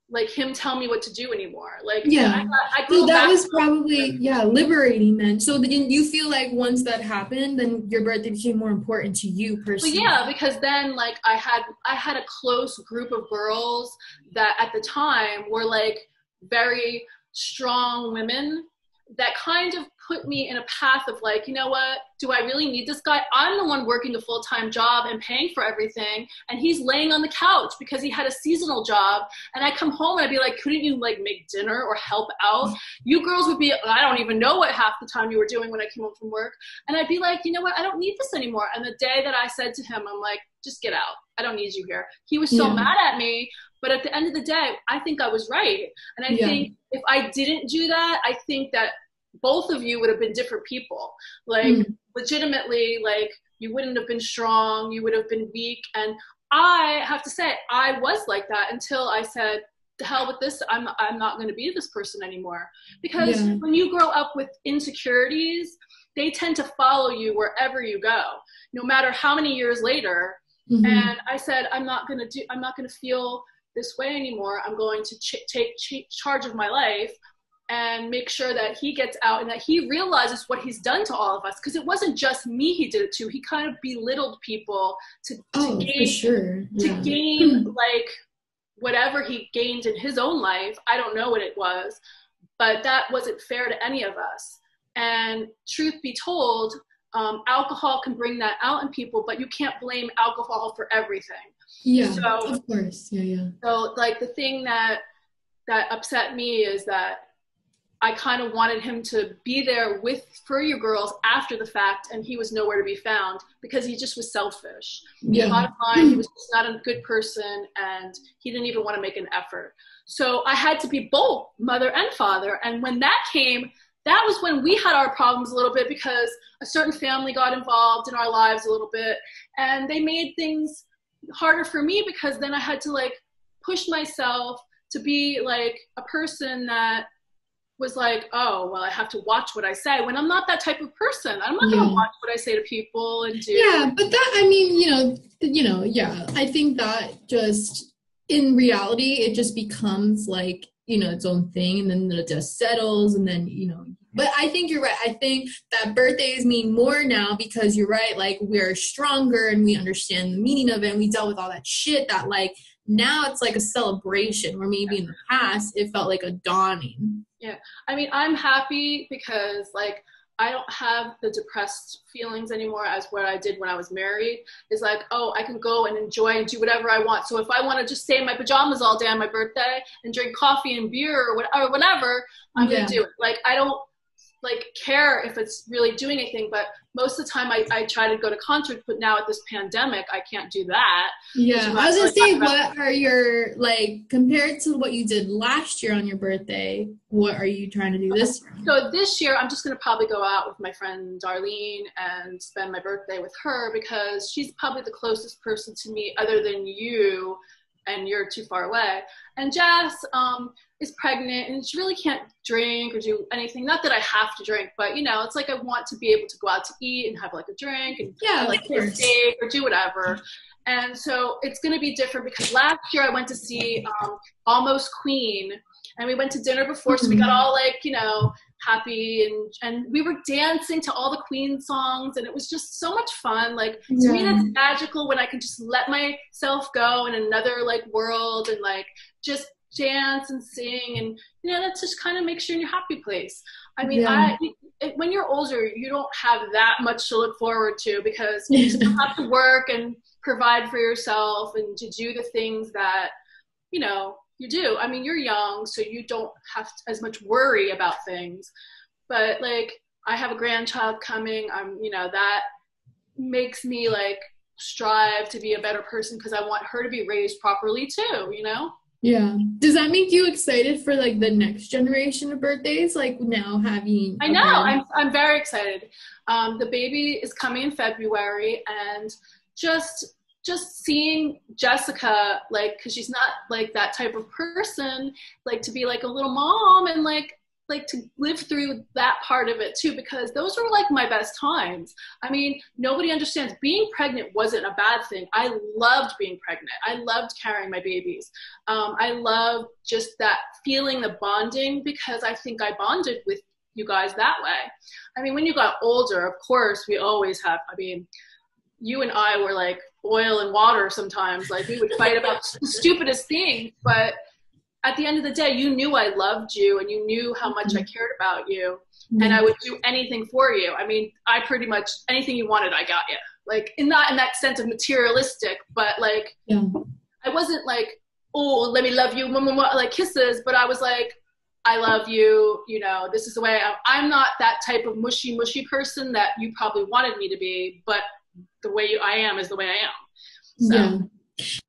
like him tell me what to do anymore. Like, I grew so that back was probably, liberating then. So then you feel like once that happened, then your birthday became more important to you personally. Well, yeah, because then like I had a close group of girls that at the time were like very strong women that kind of put me in a path of like, you know what, do I really need this guy? I'm the one working a full-time job and paying for everything, and he's laying on the couch because he had a seasonal job, and I come home and I'd be like, couldn't you like make dinner or help out? You girls would be, I don't even know what half the time you were doing when I came home from work, and I'd be like, you know what, I don't need this anymore. And the day that I said to him, I'm like, just get out, I don't need you here. He was so mad at me, but at the end of the day, I think I was right. And I think if I didn't do that, I think that both of you would have been different people. Like, legitimately, like, you wouldn't have been strong, you would have been weak. And I have to say, I was like that until I said, the hell with this, I'm not going to be this person anymore. Because when you grow up with insecurities, they tend to follow you wherever you go, no matter how many years later. And I said, I'm not going to feel this way anymore. I'm going to take charge of my life and make sure that he gets out and that he realizes what he's done to all of us. Because it wasn't just me he did it to. He kind of belittled people to gain like whatever he gained in his own life. I don't know what it was, but that wasn't fair to any of us. And truth be told, alcohol can bring that out in people, but you can't blame alcohol for everything. So, of course. So like the thing that upset me is that I kind of wanted him to be there for you girls after the fact, and he was nowhere to be found because he just was selfish. Bottom line, he was just not a good person, and he didn't even want to make an effort. So I had to be both mother and father, and when that came, that was when we had our problems a little bit because a certain family got involved in our lives a little bit, and they made things harder for me because then I had to like push myself to be like a person that was like, oh, well, I have to watch what I say when I'm not that type of person. I'm not going to watch what I say to people and do. Yeah, but that, I mean, I think that just in reality, it just becomes like, its own thing, and then it just settles, and then, but I think you're right. I think that birthdays mean more now because you're right. Like, we're stronger and we understand the meaning of it, and we dealt with all that shit that like, now it's like a celebration where maybe in the past it felt like a dawning. Yeah. I mean, I'm happy because like, I don't have the depressed feelings anymore as what I did when I was married. It's like, oh, I can go and enjoy and do whatever I want. So if I want to just stay in my pajamas all day on my birthday and drink coffee and beer or whatever, I'm going to do it. Like, I don't like care if it's really doing anything, but most of the time I try to go to concerts, but now at this pandemic I can't do that. Yeah, I was gonna say, what are your, like, compared to what you did last year on your birthday, what are you trying to do this year? So this year I'm just gonna probably go out with my friend Darlene and spend my birthday with her, because she's probably the closest person to me other than you, and you're too far away. And Jess is pregnant and she really can't drink or do anything. Not that I have to drink, but you know, it's like I want to be able to go out to eat and have like a drink and like a steak or do whatever. And so it's going to be different, because last year I went to see Almost Queen, and we went to dinner before, so we got all like, you know, happy, and we were dancing to all the Queen songs, and it was just so much fun. Like, to me, that's magical, when I can just let myself go in another like world and like just dance and sing, and you know, that just kind of makes you in your happy place. I mean, when you're older, you don't have that much to look forward to, because you still have to work and provide for yourself and to do the things that, you know, you do. I mean, you're young, so you don't have as much worry about things. But like, I have a grandchild coming. You know, that makes me like strive to be a better person, because I want her to be raised properly too, you know? Yeah. Does that make you excited for like the next generation of birthdays? Like now having I know, I'm very excited. The baby is coming in February, and just seeing Jessica, like, because she's not like that type of person, like to be like a little mom, and like to live through that part of it too, because those were like my best times. I mean, nobody understands, being pregnant wasn't a bad thing. I loved being pregnant. I loved carrying my babies. I loved just that feeling, the bonding, because I think I bonded with you guys that way. I mean, when you got older, of course, we always have, I mean, you and I were like oil and water sometimes. Like, we would fight about the stupidest things, but at the end of the day, you knew I loved you, and you knew how much I cared about you, and I would do anything for you. I mean, I pretty much, anything you wanted, I got you. Like, not in that sense of materialistic, but like, I wasn't like, oh, let me love you, like kisses, but I was like, I love you, you know, this is the way I'm not that type of mushy person that you probably wanted me to be, but the way I am is the way I am. So.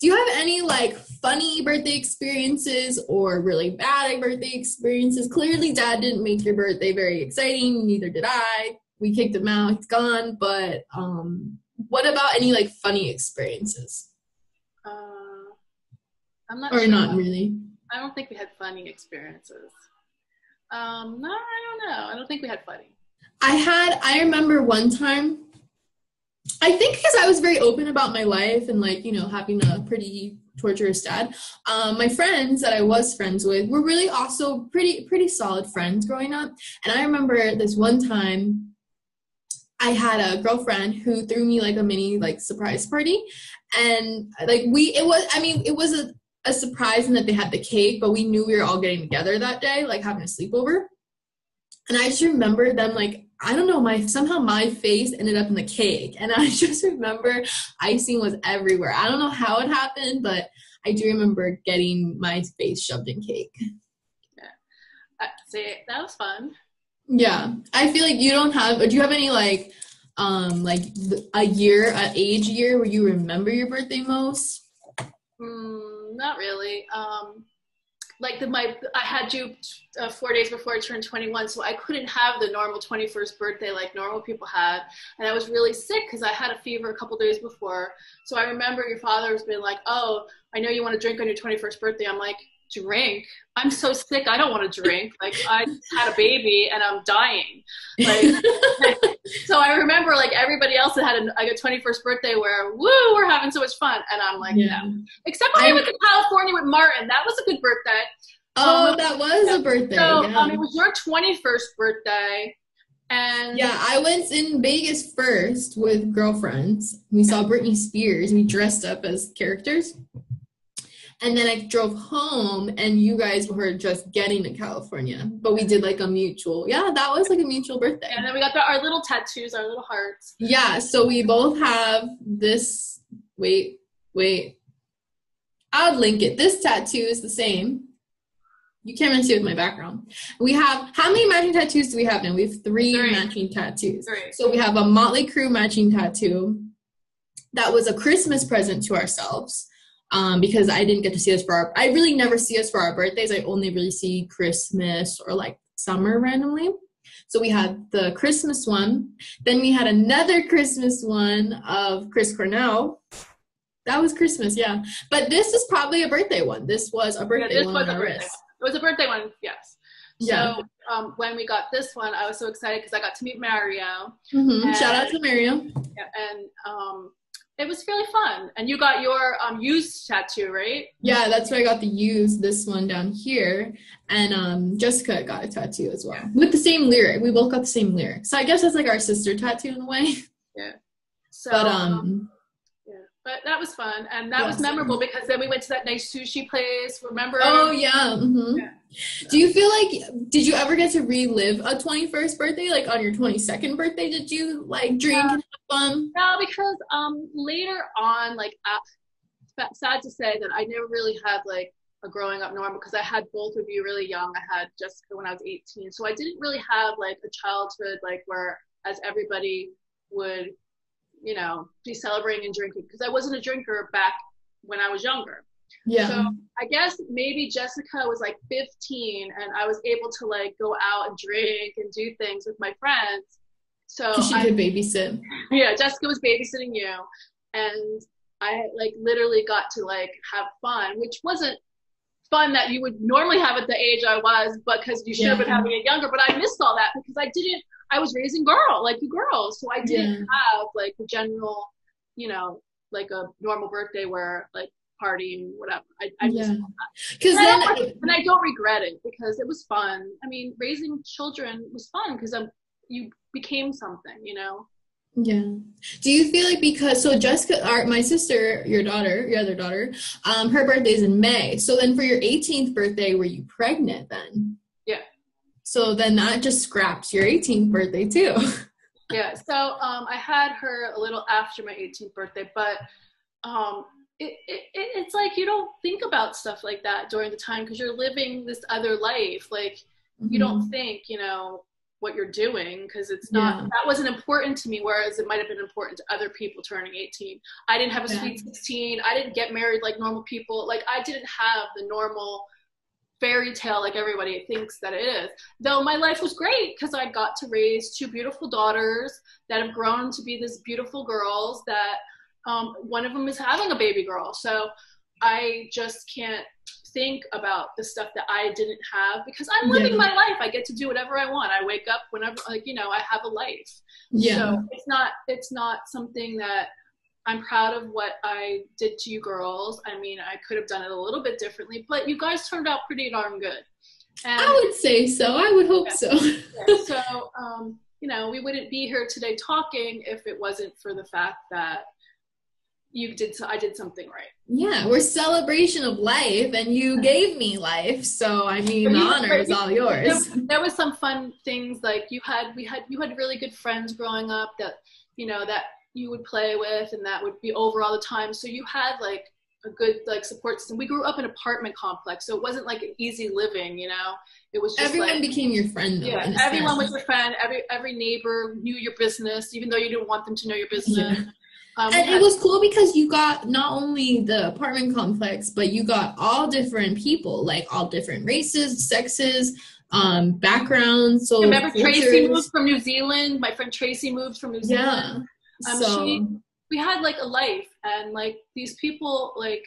Do you have any like funny birthday experiences or really bad birthday experiences? Clearly Dad didn't make your birthday very exciting, neither did I. We kicked him out, he's gone. But what about any like funny experiences? I'm not or sure. Not really. I don't think we had funny experiences. No, I don't know. I don't think we had funny. I remember one time, I think because I was very open about my life and like, you know, having a pretty torturous dad, my friends that I was friends with were really also pretty solid friends growing up. And I remember this one time I had a girlfriend who threw me like a mini like surprise party, and like it was a surprise in that they had the cake, but we knew we were all getting together that day, like having a sleepover. And I just remember them like, I don't know, somehow my face ended up in the cake. And I just remember icing was everywhere. I don't know how it happened, but I do remember getting my face shoved in cake. Yeah. See, that was fun. Yeah. I feel like do you have any like an age year where you remember your birthday most? Not really. I had you 4 days before I turned 21, so I couldn't have the normal 21st birthday like normal people had. And I was really sick because I had a fever a couple days before. So I remember your father's been like, oh, I know you want to drink on your 21st birthday. I'm like, drink? I'm so sick, I don't want to drink. Like, I had a baby and I'm dying. Like, so I remember like everybody else that had a 21st birthday where, woo, we're having so much fun. And I'm like, no. Except when I went to California with Martin. That was a good birthday. Oh, that was a birthday. So it was your 21st birthday. And yeah, I went in Vegas first with girlfriends. We saw Britney Spears. We dressed up as characters. And then I drove home, and you guys were just getting to California. But we did like a mutual. Yeah, that was like a mutual birthday. And then we got our little tattoos, our little hearts. Yeah, so we both have this. Wait. I'll link it. This tattoo is the same. You can't even see with my background. We have, how many matching tattoos do we have now? We have three matching tattoos. So we have a Motley Crue matching tattoo. That was a Christmas present to ourselves. Because I didn't get to see us for I really never see us for our birthdays. I only really see Christmas or like summer randomly. So we had the Christmas one. Then we had another Christmas one of Chris Cornell. That was Christmas, yeah. But this is probably a birthday one. This was a birthday one on our wrist. It was a birthday one, yes. Yeah. So when we got this one, I was so excited because I got to meet Mario. Shout out to Mario. Yeah, and it was really fun. And you got your used tattoo, right? Yeah, that's where I got the used, this one down here. And Jessica got a tattoo as well. With the same lyric. We both got the same lyric. So I guess that's like our sister tattoo in a way. Yeah. So, but that was fun. And that was memorable because then we went to that nice sushi place, remember? Oh, yeah. Yeah. Do you feel like, did you ever get to relive a 21st birthday? Like on your 22nd birthday, did you like drink and have fun? No, because later on, like, sad to say that I never really had like a growing up normal because I had both of you really young. I had Jessica when I was 18. So I didn't really have like a childhood, like where as everybody would, you know, be celebrating and drinking because I wasn't a drinker back when I was younger. Yeah. So I guess maybe Jessica was like 15 and I was able to like go out and drink and do things with my friends. So she could babysit. Yeah, Jessica was babysitting you. And I like literally got to like have fun, which wasn't fun that you would normally have at the age I was, because you should have been having it younger. But I missed all that because I was raising you girls. So I didn't have like the general, you know, like a normal birthday where like partying, whatever. I missed all that. And I don't regret it because it was fun. I mean, raising children was fun because you became something, you know? Yeah. Do you feel like because, so Jessica, my sister, your other daughter, her birthday's in May. So then for your 18th birthday, were you pregnant then? Yeah. So then that just scraps your 18th birthday too. Yeah. So I had her a little after my 18th birthday, but it's like you don't think about stuff like that during the time because you're living this other life. Like you don't think, you know, what you're doing because it's not that wasn't important to me, whereas it might have been important to other people turning 18. I didn't have a sweet 16. I didn't get married like normal people. Like I didn't have the normal fairy tale like everybody thinks that it is, though my life was great because I got to raise two beautiful daughters that have grown to be these beautiful girls that one of them is having a baby girl. So I just can't think about the stuff that I didn't have because I'm living my life. I get to do whatever I want. I wake up whenever, like, you know, I have a life. So it's not something that I'm proud of what I did to you girls. I mean, I could have done it a little bit differently, but you guys turned out pretty darn good. And I would say so. I would hope so. So, you know, we wouldn't be here today talking if it wasn't for the fact that I did something right. Yeah, we're celebration of life, and you gave me life. So I mean, the honor is all yours. There was some fun things like you had really good friends growing up that you know that you would play with, and that would be over all the time. So you had like a good like support system. We grew up in an apartment complex, so it wasn't like an easy living. You know, it was just everyone became your friend. Though, yeah, everyone was your friend. Every neighbor knew your business, even though you didn't want them to know your business. Yeah. And it was cool because you got not only the apartment complex, but you got all different people, like all different races, sexes, backgrounds. So remember Tracy moved from New Zealand. My friend Tracy moved from New Zealand. We had like a life, and like these people, like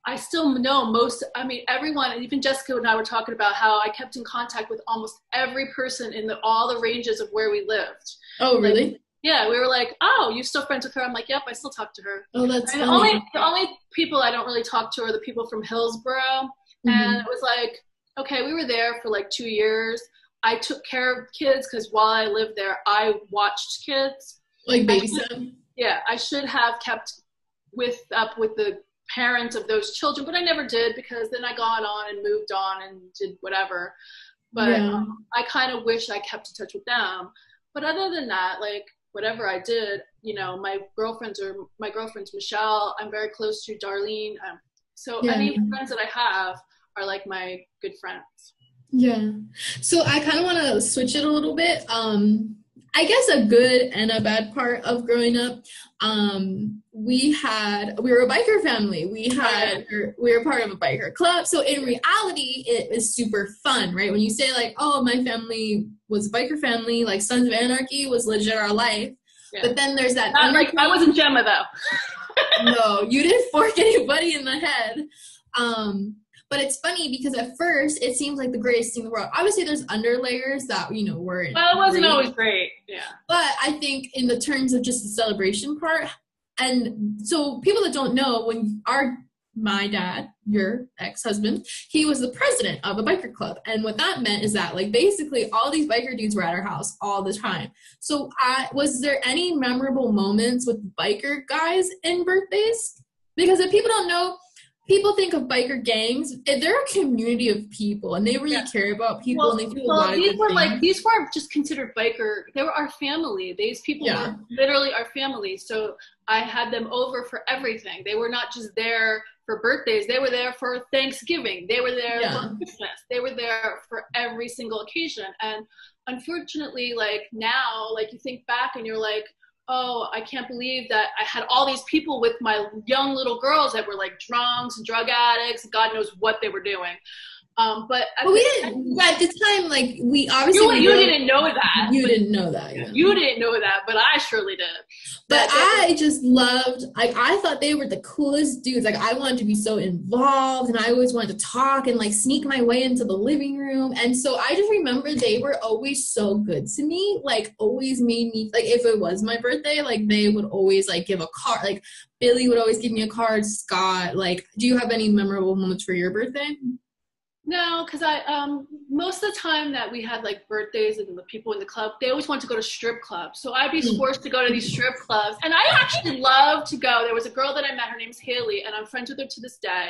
I still know I mean, everyone, and even Jessica and I were talking about how I kept in contact with almost every person in all the ranges of where we lived. Oh, really? Like, yeah, we were like, oh, you still friends with her? I'm like, yep, I still talk to her. Oh, that's funny. The only people I don't really talk to are the people from Hillsborough. And it was like, okay, we were there for like 2 years. I took care of kids because while I lived there, I watched kids. Like babysit? Yeah, I should have kept up with the parents of those children, but I never did because then I got on and moved on and did whatever. But I kind of wish I kept in touch with them. But other than that, like, whatever I did, you know, my girlfriend's Michelle, I'm very close to Darlene. So any friends that I have are like my good friends. Yeah. So I kind of want to switch it a little bit. I guess a good and a bad part of growing up, we were a biker family. We were part of a biker club. So in reality, it is super fun, right? When you say like, oh, my family was a biker family, like Sons of Anarchy was legit our life. Yeah. But then there's that. Not like, I wasn't Gemma though. No, you didn't fork anybody in the head. But it's funny because at first it seems like the greatest thing in the world. Obviously, there's underlayers that, you know, weren't. Well, it wasn't always great. Yeah. But I think in the terms of just the celebration part, and so people that don't know, my dad, your ex-husband, he was the president of a biker club. And what that meant is that, like, basically all these biker dudes were at our house all the time. So was there any memorable moments with biker guys in birthdays? Because if people don't know, people think of biker gangs. They're a community of people, and they really care about people. And they do a lot of good things. These were just considered biker. They were our family. These people were literally our family. So I had them over for everything. They were not just there for birthdays. They were there for Thanksgiving. They were there for Christmas. They were there for every single occasion. And unfortunately, like now, like you think back and you're like, oh, I can't believe that I had all these people with my young little girls that were like drunks, drug addicts, God knows what they were doing. But we didn't, at the time, like, we obviously... You didn't know that. You didn't know that, yeah. You didn't know that, but I surely did. But I just loved, like, I thought they were the coolest dudes. Like, I wanted to be so involved, and I always wanted to talk and, like, sneak my way into the living room. And so I just remember they were always so good to me, like, always made me, like, if it was my birthday, like, they would always, like, give a card. Like, Billy would always give me a card, Scott. Like, do you have any memorable moments for your birthday? No, because most of the time that we had like birthdays and the people in the club, they always wanted to go to strip clubs. So I'd be forced to go to these strip clubs. And I actually love to go. There was a girl that I met, her name's Haley, and I'm friends with her to this day.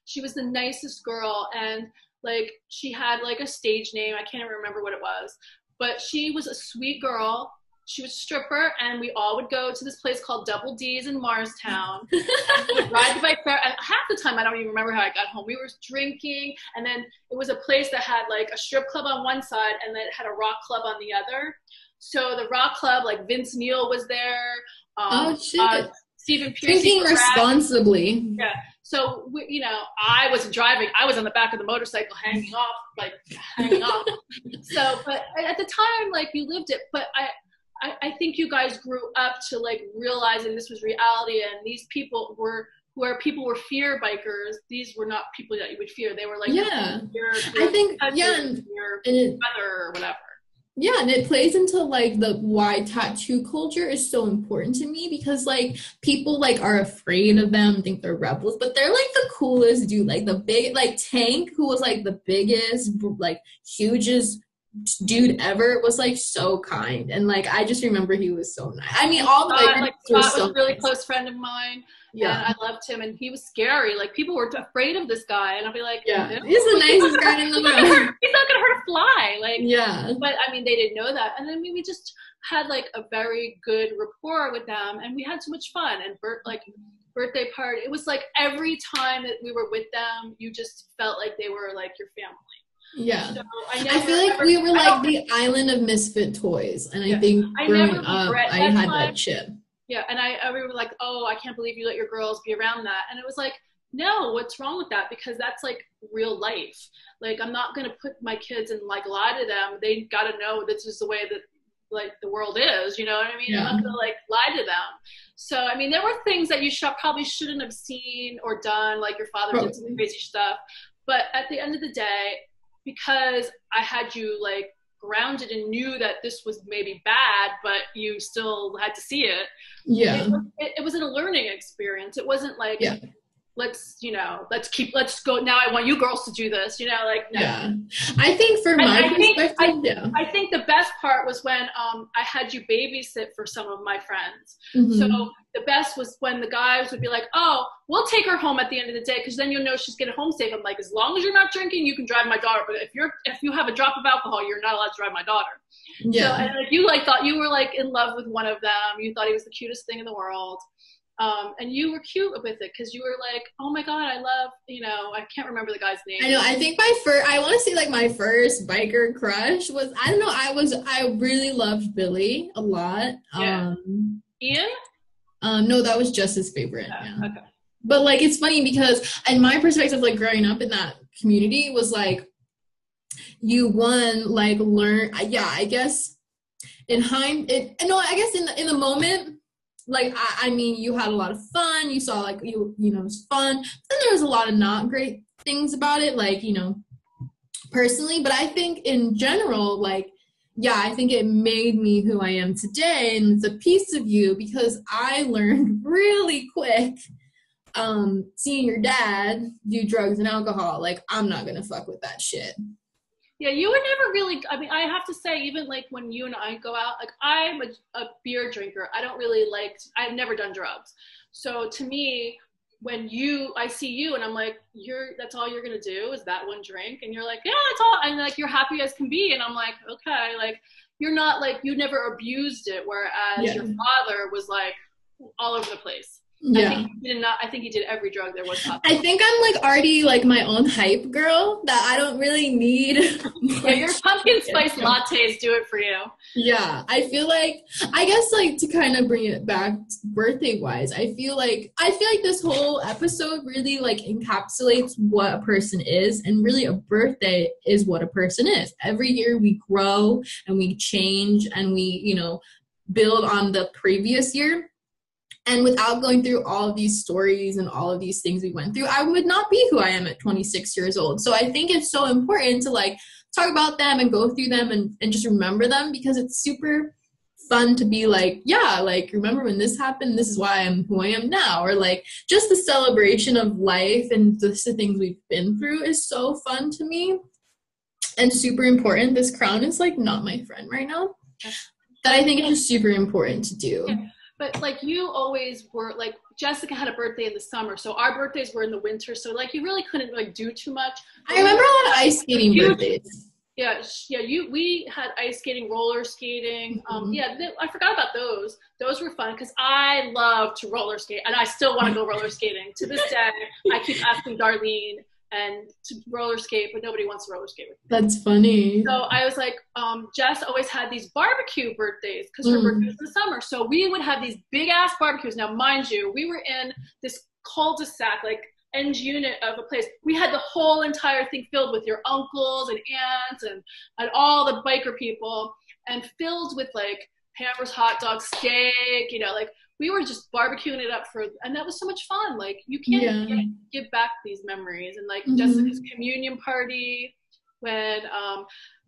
She was the nicest girl, and like she had like a stage name. I can't even remember what it was. But she was a sweet girl. She was a stripper, and we all would go to this place called Double D's in Marstown. We would ride the bike there, and half the time I don't even remember how I got home. We were drinking, and then it was a place that had like a strip club on one side, and then it had a rock club on the other. So the rock club, like Vince Neil was there. Stephen Pierce. Drinking responsibly. Yeah. So, you know, I wasn't driving. I was on the back of the motorcycle hanging off. So, but at the time, like, you lived it. But I think you guys grew up to like realizing this was reality, and these people were fear bikers. These were not people that you would fear. They were like your brother or whatever. Yeah, and it plays into like why tattoo culture is so important to me, because like people like are afraid of them, think they're rebels, but they're like the coolest dude. Like the big, like Tank, who was like the biggest, like hugest dude ever, was like so kind, and like I just remember he was so nice. I mean, all the Scott was a really close friend of mine. Yeah, and I loved him, and he was scary. Like people were afraid of this guy, and I'll be like, yeah, he's the nicest guy in the world. He's not gonna hurt a fly. Like, yeah. But I mean, they didn't know that, and then we just had like a very good rapport with them, and we had so much fun. And birthday party, it was like every time that we were with them, you just felt like they were like your family. Yeah, so I feel like we were like the island of misfit toys, and I think growing up, I had that chip. Yeah, and we were like, oh, I can't believe you let your girls be around that, and it was like, no, what's wrong with that? Because that's like real life. Like, I'm not gonna put my kids and like lie to them. They gotta know this is the way that like the world is. You know what I mean? Yeah. I'm not gonna like lie to them. So I mean, there were things that you probably shouldn't have seen or done. Like your father did some crazy stuff, but at the end of the day, because I had you like grounded and knew that this was maybe bad, but you still had to see it. Yeah. It wasn't a learning experience. It wasn't like, let's go. Now I want you girls to do this, you know, like, no. Yeah. I think for my perspective, I think the best part was when I had you babysit for some of my friends. Mm-hmm. So the best was when the guys would be like, oh, we'll take her home at the end of the day, because then you'll know she's getting home safe. I'm like, as long as you're not drinking, you can drive my daughter. But if you have a drop of alcohol, you're not allowed to drive my daughter. Yeah. So, and like, you like thought you were like in love with one of them. You thought he was the cutest thing in the world. And you were cute with it because you were like, oh my God, I love, I can't remember the guy's name. I know. I think I want to say like my first biker crush was, I don't know. I really loved Billy a lot. Yeah. Ian? No, that was just his favorite. Oh, yeah. Okay. But like, it's funny because, in my perspective, like growing up in that community was like, you like learn. Yeah, I guess in the moment, like, I mean, you had a lot of fun. You saw, like, it was fun. But then there was a lot of not great things about it, like, personally. But I think in general, like, yeah, I think it made me who I am today. And it's a piece of you because I learned really quick, seeing your dad do drugs and alcohol. Like, I'm not going to fuck with that shit. Yeah, you were never really, I mean, I have to say, even like when you and I go out, like I'm a beer drinker. I don't really I've never done drugs. So to me, when I see you and I'm like, that's all you're going to do is that one drink. And you're like, yeah, that's all. And like, you're happy as can be. And I'm like, okay, like you're not like, you never abused it. Whereas your father was like all over the place. Yeah. I think he did every drug there was possible. I think I'm like already like my own hype girl that I don't really need. Yeah, your pumpkin spice lattes do it for you. Yeah, I feel like, I guess like to kind of bring it back birthday wise, I feel like this whole episode really like encapsulates what a person is, and really a birthday is what a person is. Every year we grow and we change and we, build on the previous year. And without going through all of these stories and all of these things we went through, I would not be who I am at 26 years old. So I think it's so important to like talk about them and go through them and just remember them, because it's super fun to be like, yeah, like remember when this happened, this is why I'm who I am now. Or like just the celebration of life and just the things we've been through is so fun to me and super important. This crown is like not my friend right now. That I think is super important to do. Yeah. But like you always were, like Jessica had a birthday in the summer, so our birthdays were in the winter, so like you really couldn't like do too much. I remember a lot of ice skating birthdays. Yeah, we had ice skating, roller skating. I forgot about those. Those were fun because I love to roller skate, and I still want to go roller skating. To this day, I keep asking Darlene and to roller skate, but nobody wants to roller skate with me. That's funny. So I was like, Jess always had these barbecue birthdays because her birthday was in the summer. So we would have these big ass barbecues. Now, mind you, we were in this cul-de-sac, like end unit of a place. We had the whole entire thing filled with your uncles and aunts and all the biker people, and filled with like hammers, hot dogs, steak, like we were just barbecuing it up and that was so much fun. Like you can't give back these memories. And like Jessica's communion party when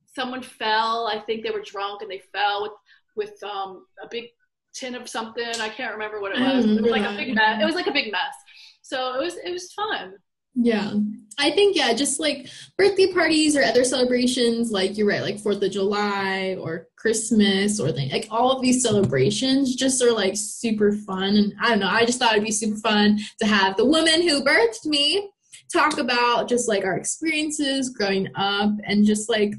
someone fell, I think they were drunk and they fell with a big tin of something. I can't remember what it was. It was like a big mess. It was like a big mess. So it was fun. Yeah. I think, just like birthday parties or other celebrations, like you're right, like 4th of July or Christmas or like all of these celebrations just are like super fun. And I don't know, I just thought it'd be super fun to have the woman who birthed me talk about just like our experiences growing up and just like,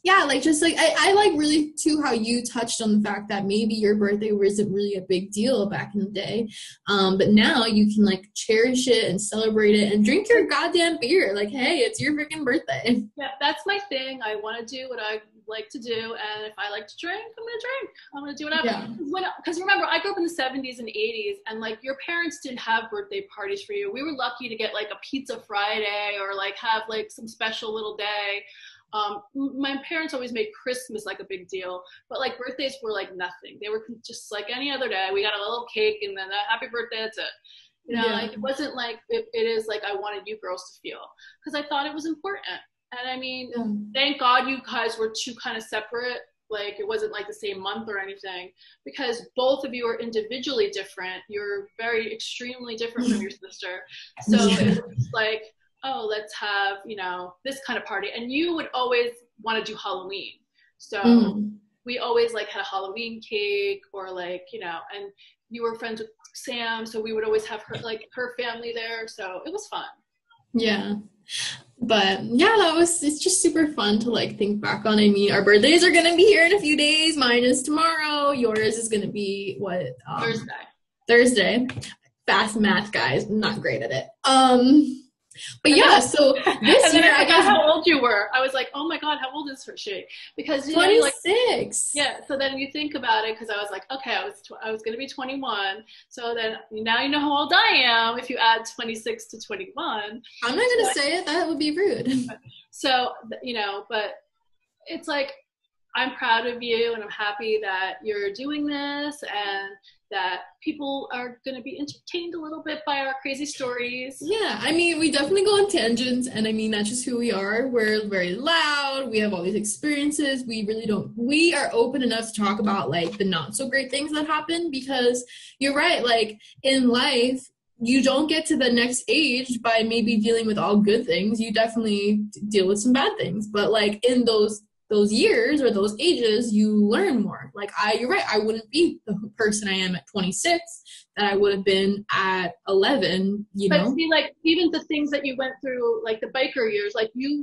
I like really too how you touched on the fact that maybe your birthday wasn't really a big deal back in the day, but now you can like cherish it and celebrate it and drink your goddamn beer. Like, hey, it's your freaking birthday. Yeah, that's my thing. I want to do what I like to do, and if I like to drink, I'm gonna drink. I'm gonna do whatever. Yeah. Because remember, I grew up in the 70s and 80s, and like your parents didn't have birthday parties for you. We were lucky to get like a pizza Friday or like have like some special little day. My parents always made Christmas like a big deal, but like birthdays were like nothing. They were just like any other day. We got a little cake and then a happy birthday, that's it. Like it wasn't like it is like I wanted you girls to feel, because I thought it was important. And I mean, thank God you guys were two kind of separate. Like it wasn't like the same month or anything, because both of you are individually different. You're very extremely different from your sister. So it was like, oh, let's have, this kind of party. And you would always want to do Halloween. So we always like had a Halloween cake or like, and you were friends with Sam. So we would always have her family there. So it was fun. Yeah. But yeah, it's just super fun to like think back on. I mean, our birthdays are going to be here in a few days. Mine is tomorrow. Yours is going to be what? Thursday. Thursday. Fast math, guys. I'm not great at it. But yeah, so this year I guess how old you were. I was like, oh my God, how old is she? Because 26. Yeah. So then you think about it, because I was like, okay, I was going to be 21. So then now you know how old I am. If you add 26 to 21, I'm not going to say it. That would be rude. So but it's like, I'm proud of you, and I'm happy that you're doing this, and that people are going to be entertained a little bit by our crazy stories. Yeah, I mean, we definitely go on tangents, and I mean, that's just who we are. We're very loud. We have all these experiences. We are open enough to talk about, like, the not so great things that happen, because you're right, like, in life, you don't get to the next age by maybe dealing with all good things. You definitely deal with some bad things, but, like, in those years or those ages, you learn more. Like, you're right, I wouldn't be the person I am at 26 that I would have been at 11, But see, like, even the things that you went through, like the biker years, like, you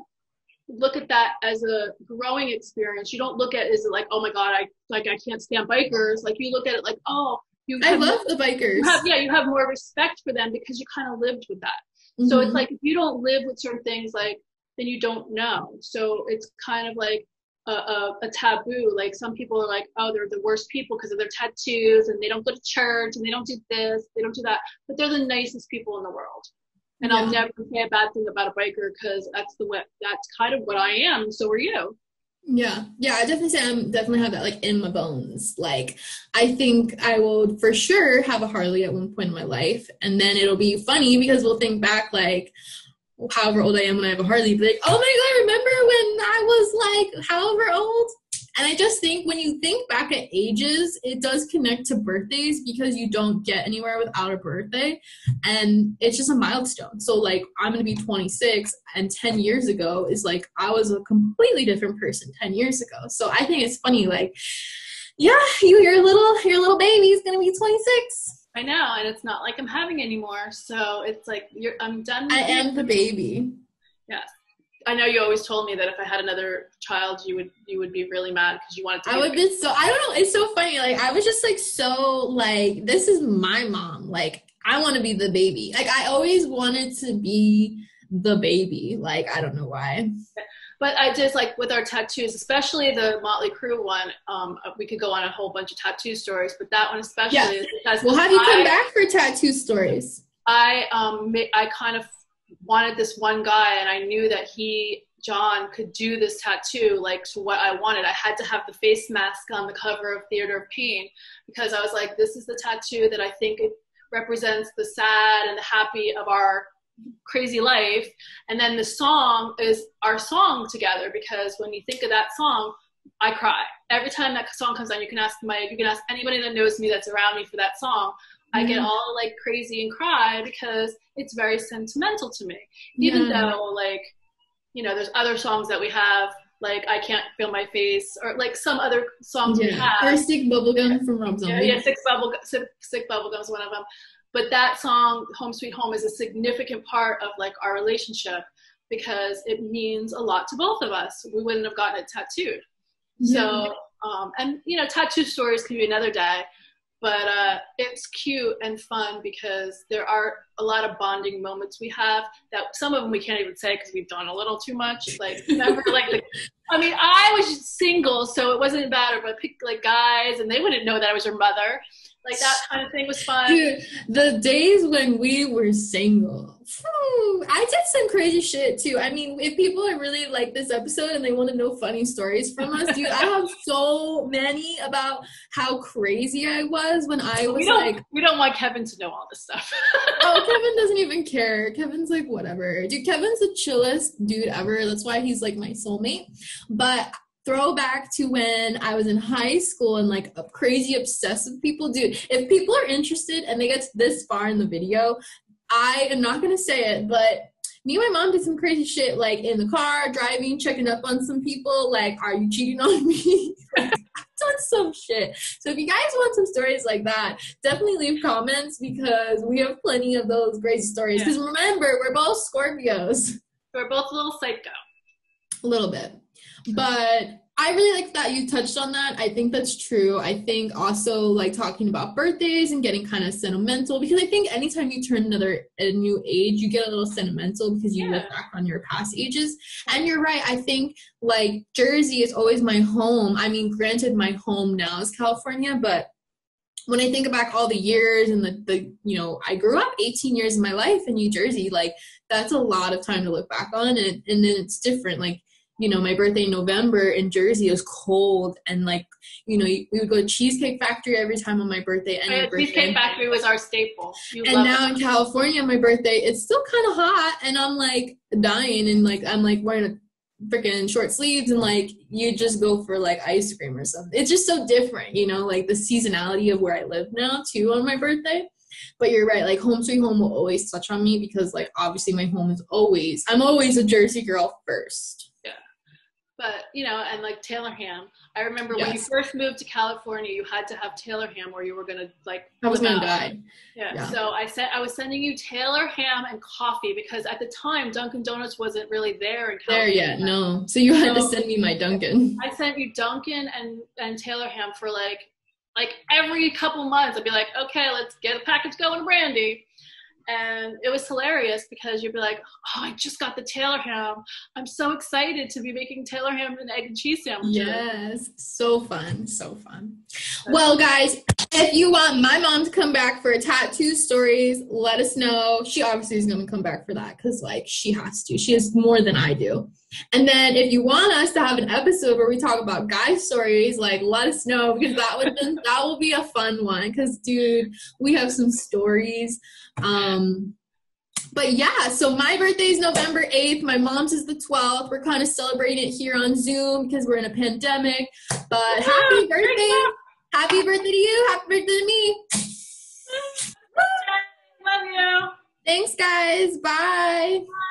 look at that as a growing experience. You don't look at it as like, oh my God, I can't stand bikers. Like, you look at it like, oh, I love the bikers. You have more respect for them because you kind of lived with that. Mm-hmm. So it's like, if you don't live with certain things, like, then you don't know. So it's kind of like a taboo. Like, some people are like, oh, they're the worst people because of their tattoos, and they don't go to church, and they don't do this, they don't do that, but they're the nicest people in the world. And I'll never say a bad thing about a biker, because that's kind of what I am. So are you. Yeah, I definitely say I definitely have that, like, in my bones. Like, I think I will for sure have a Harley at one point in my life, and then it'll be funny because we'll think back, like, however old I am when I have a Harley, be like, oh my God, remember when I was like however old? And I just think when you think back at ages, it does connect to birthdays, because you don't get anywhere without a birthday, and it's just a milestone. So, like, I'm going to be 26, and 10 years ago is like, I was a completely different person 10 years ago. So I think it's funny, like, yeah, your little baby is going to be 26. I know, and it's not like I'm having anymore. So it's like, I'm done. I am the baby. Yes. I know you always told me that if I had another child, you would be really mad because you wanted to. I would be so, I don't know. It's so funny. Like, I was just like, so like, this is my mom. Like, I want to be the baby. Like, I always wanted to be the baby. Like, I don't know why. But I just, like, with our tattoos, especially the Motley Crue one, we could go on a whole bunch of tattoo stories, but that one especially is because well, have you come back for tattoo stories? I kind of wanted this one guy, and I knew that John could do this tattoo, like, to what I wanted. I had to have the face mask on the cover of Theater of Pain, because I was like, this is the tattoo that I think it represents the sad and the happy of our crazy life. And then the song is our song together, because when you think of that song, I cry every time that song comes on. You can ask anybody that knows me that's around me for that song. I get all, like, crazy and cry because it's very sentimental to me, even though, like, there's other songs that we have, like I Can't Feel My Face, or like some other songs we have, or Sick Bubblegum from Rob Zombie. Sick Bubblegum is one of them. But that song, Home Sweet Home, is a significant part of, like, our relationship, because it means a lot to both of us. We wouldn't have gotten it tattooed. So, and, tattoo stories can be another day, but it's cute and fun because there are a lot of bonding moments we have that some of them we can't even say because we've done a little too much. Like, remember, like, I was single, so it wasn't bad, but I picked, like, guys, and they wouldn't know that I was your mother. Like, that kind of thing was fun. Dude, the days when we were single, I did some crazy shit too. I mean, if people are really like this episode and they want to know funny stories from us, dude, I have so many about how crazy I was when I was we don't want Kevin to know all this stuff. Oh, Kevin doesn't even care. Kevin's like, whatever. Dude, Kevin's the chillest dude ever. That's why he's like my soulmate. But throwback to when I was in high school and like a crazy obsessive people. Dude, if people are interested and they get this far in the video, I am not going to say it, but me and my mom did some crazy shit, like in the car, driving, checking up on some people, like, are you cheating on me? Like, I've done some shit. So if you guys want some stories like that, definitely leave comments because we have plenty of those crazy stories. Because remember, we're both Scorpios. We're both a little psycho. A little bit. But I really like that you touched on that. I think that's true. I think also like talking about birthdays and getting kind of sentimental, because I think anytime you turn a new age, you get a little sentimental because you look back on your past ages. And you're right. I think like Jersey is always my home. I mean, granted, my home now is California, but when I think back all the years and the I grew up 18 years of my life in New Jersey, like that's a lot of time to look back on, and then it's different. Like, my birthday in November in Jersey was cold, and like, we would go to Cheesecake Factory every time on my birthday. And your birthday. Cheesecake Factory was our staple. And now in California, my birthday, it's still kind of hot, and I'm like dying, and like I'm like wearing a freaking short sleeves, and like you just go for like ice cream or something. It's just so different, like the seasonality of where I live now too on my birthday. But you're right, like home sweet home will always touch on me, because like obviously my home is I'm always a Jersey girl first. Yeah. But and like Taylor ham, I remember when you first moved to California, you had to have Taylor ham or you were gonna like I was gonna die. Yeah. So I was sending you Taylor ham and coffee, because at the time Dunkin' Donuts wasn't really there in California. There yet, no. So you had to send me my Dunkin'. I sent you Dunkin' and Taylor ham for like every couple months. I'd be like, okay, let's get a package going to Brandy. And it was hilarious, because you'd be like, oh, I just got the Taylor ham. I'm so excited to be making Taylor ham and egg and cheese sandwiches. Yes, so fun, so fun. Well, guys, if you want my mom to come back for tattoo stories, let us know. She obviously is going to come back for that, because like she has to. She has more than I do. And then if you want us to have an episode where we talk about guy stories, like let us know, because that will be a fun one, because dude, we have some stories. But yeah, so my birthday is November 8th. My mom's is the 12th. We're kind of celebrating it here on Zoom because we're in a pandemic. But happy birthday. Happy birthday to you. Happy birthday to me. Love you. Thanks, guys. Bye. Bye.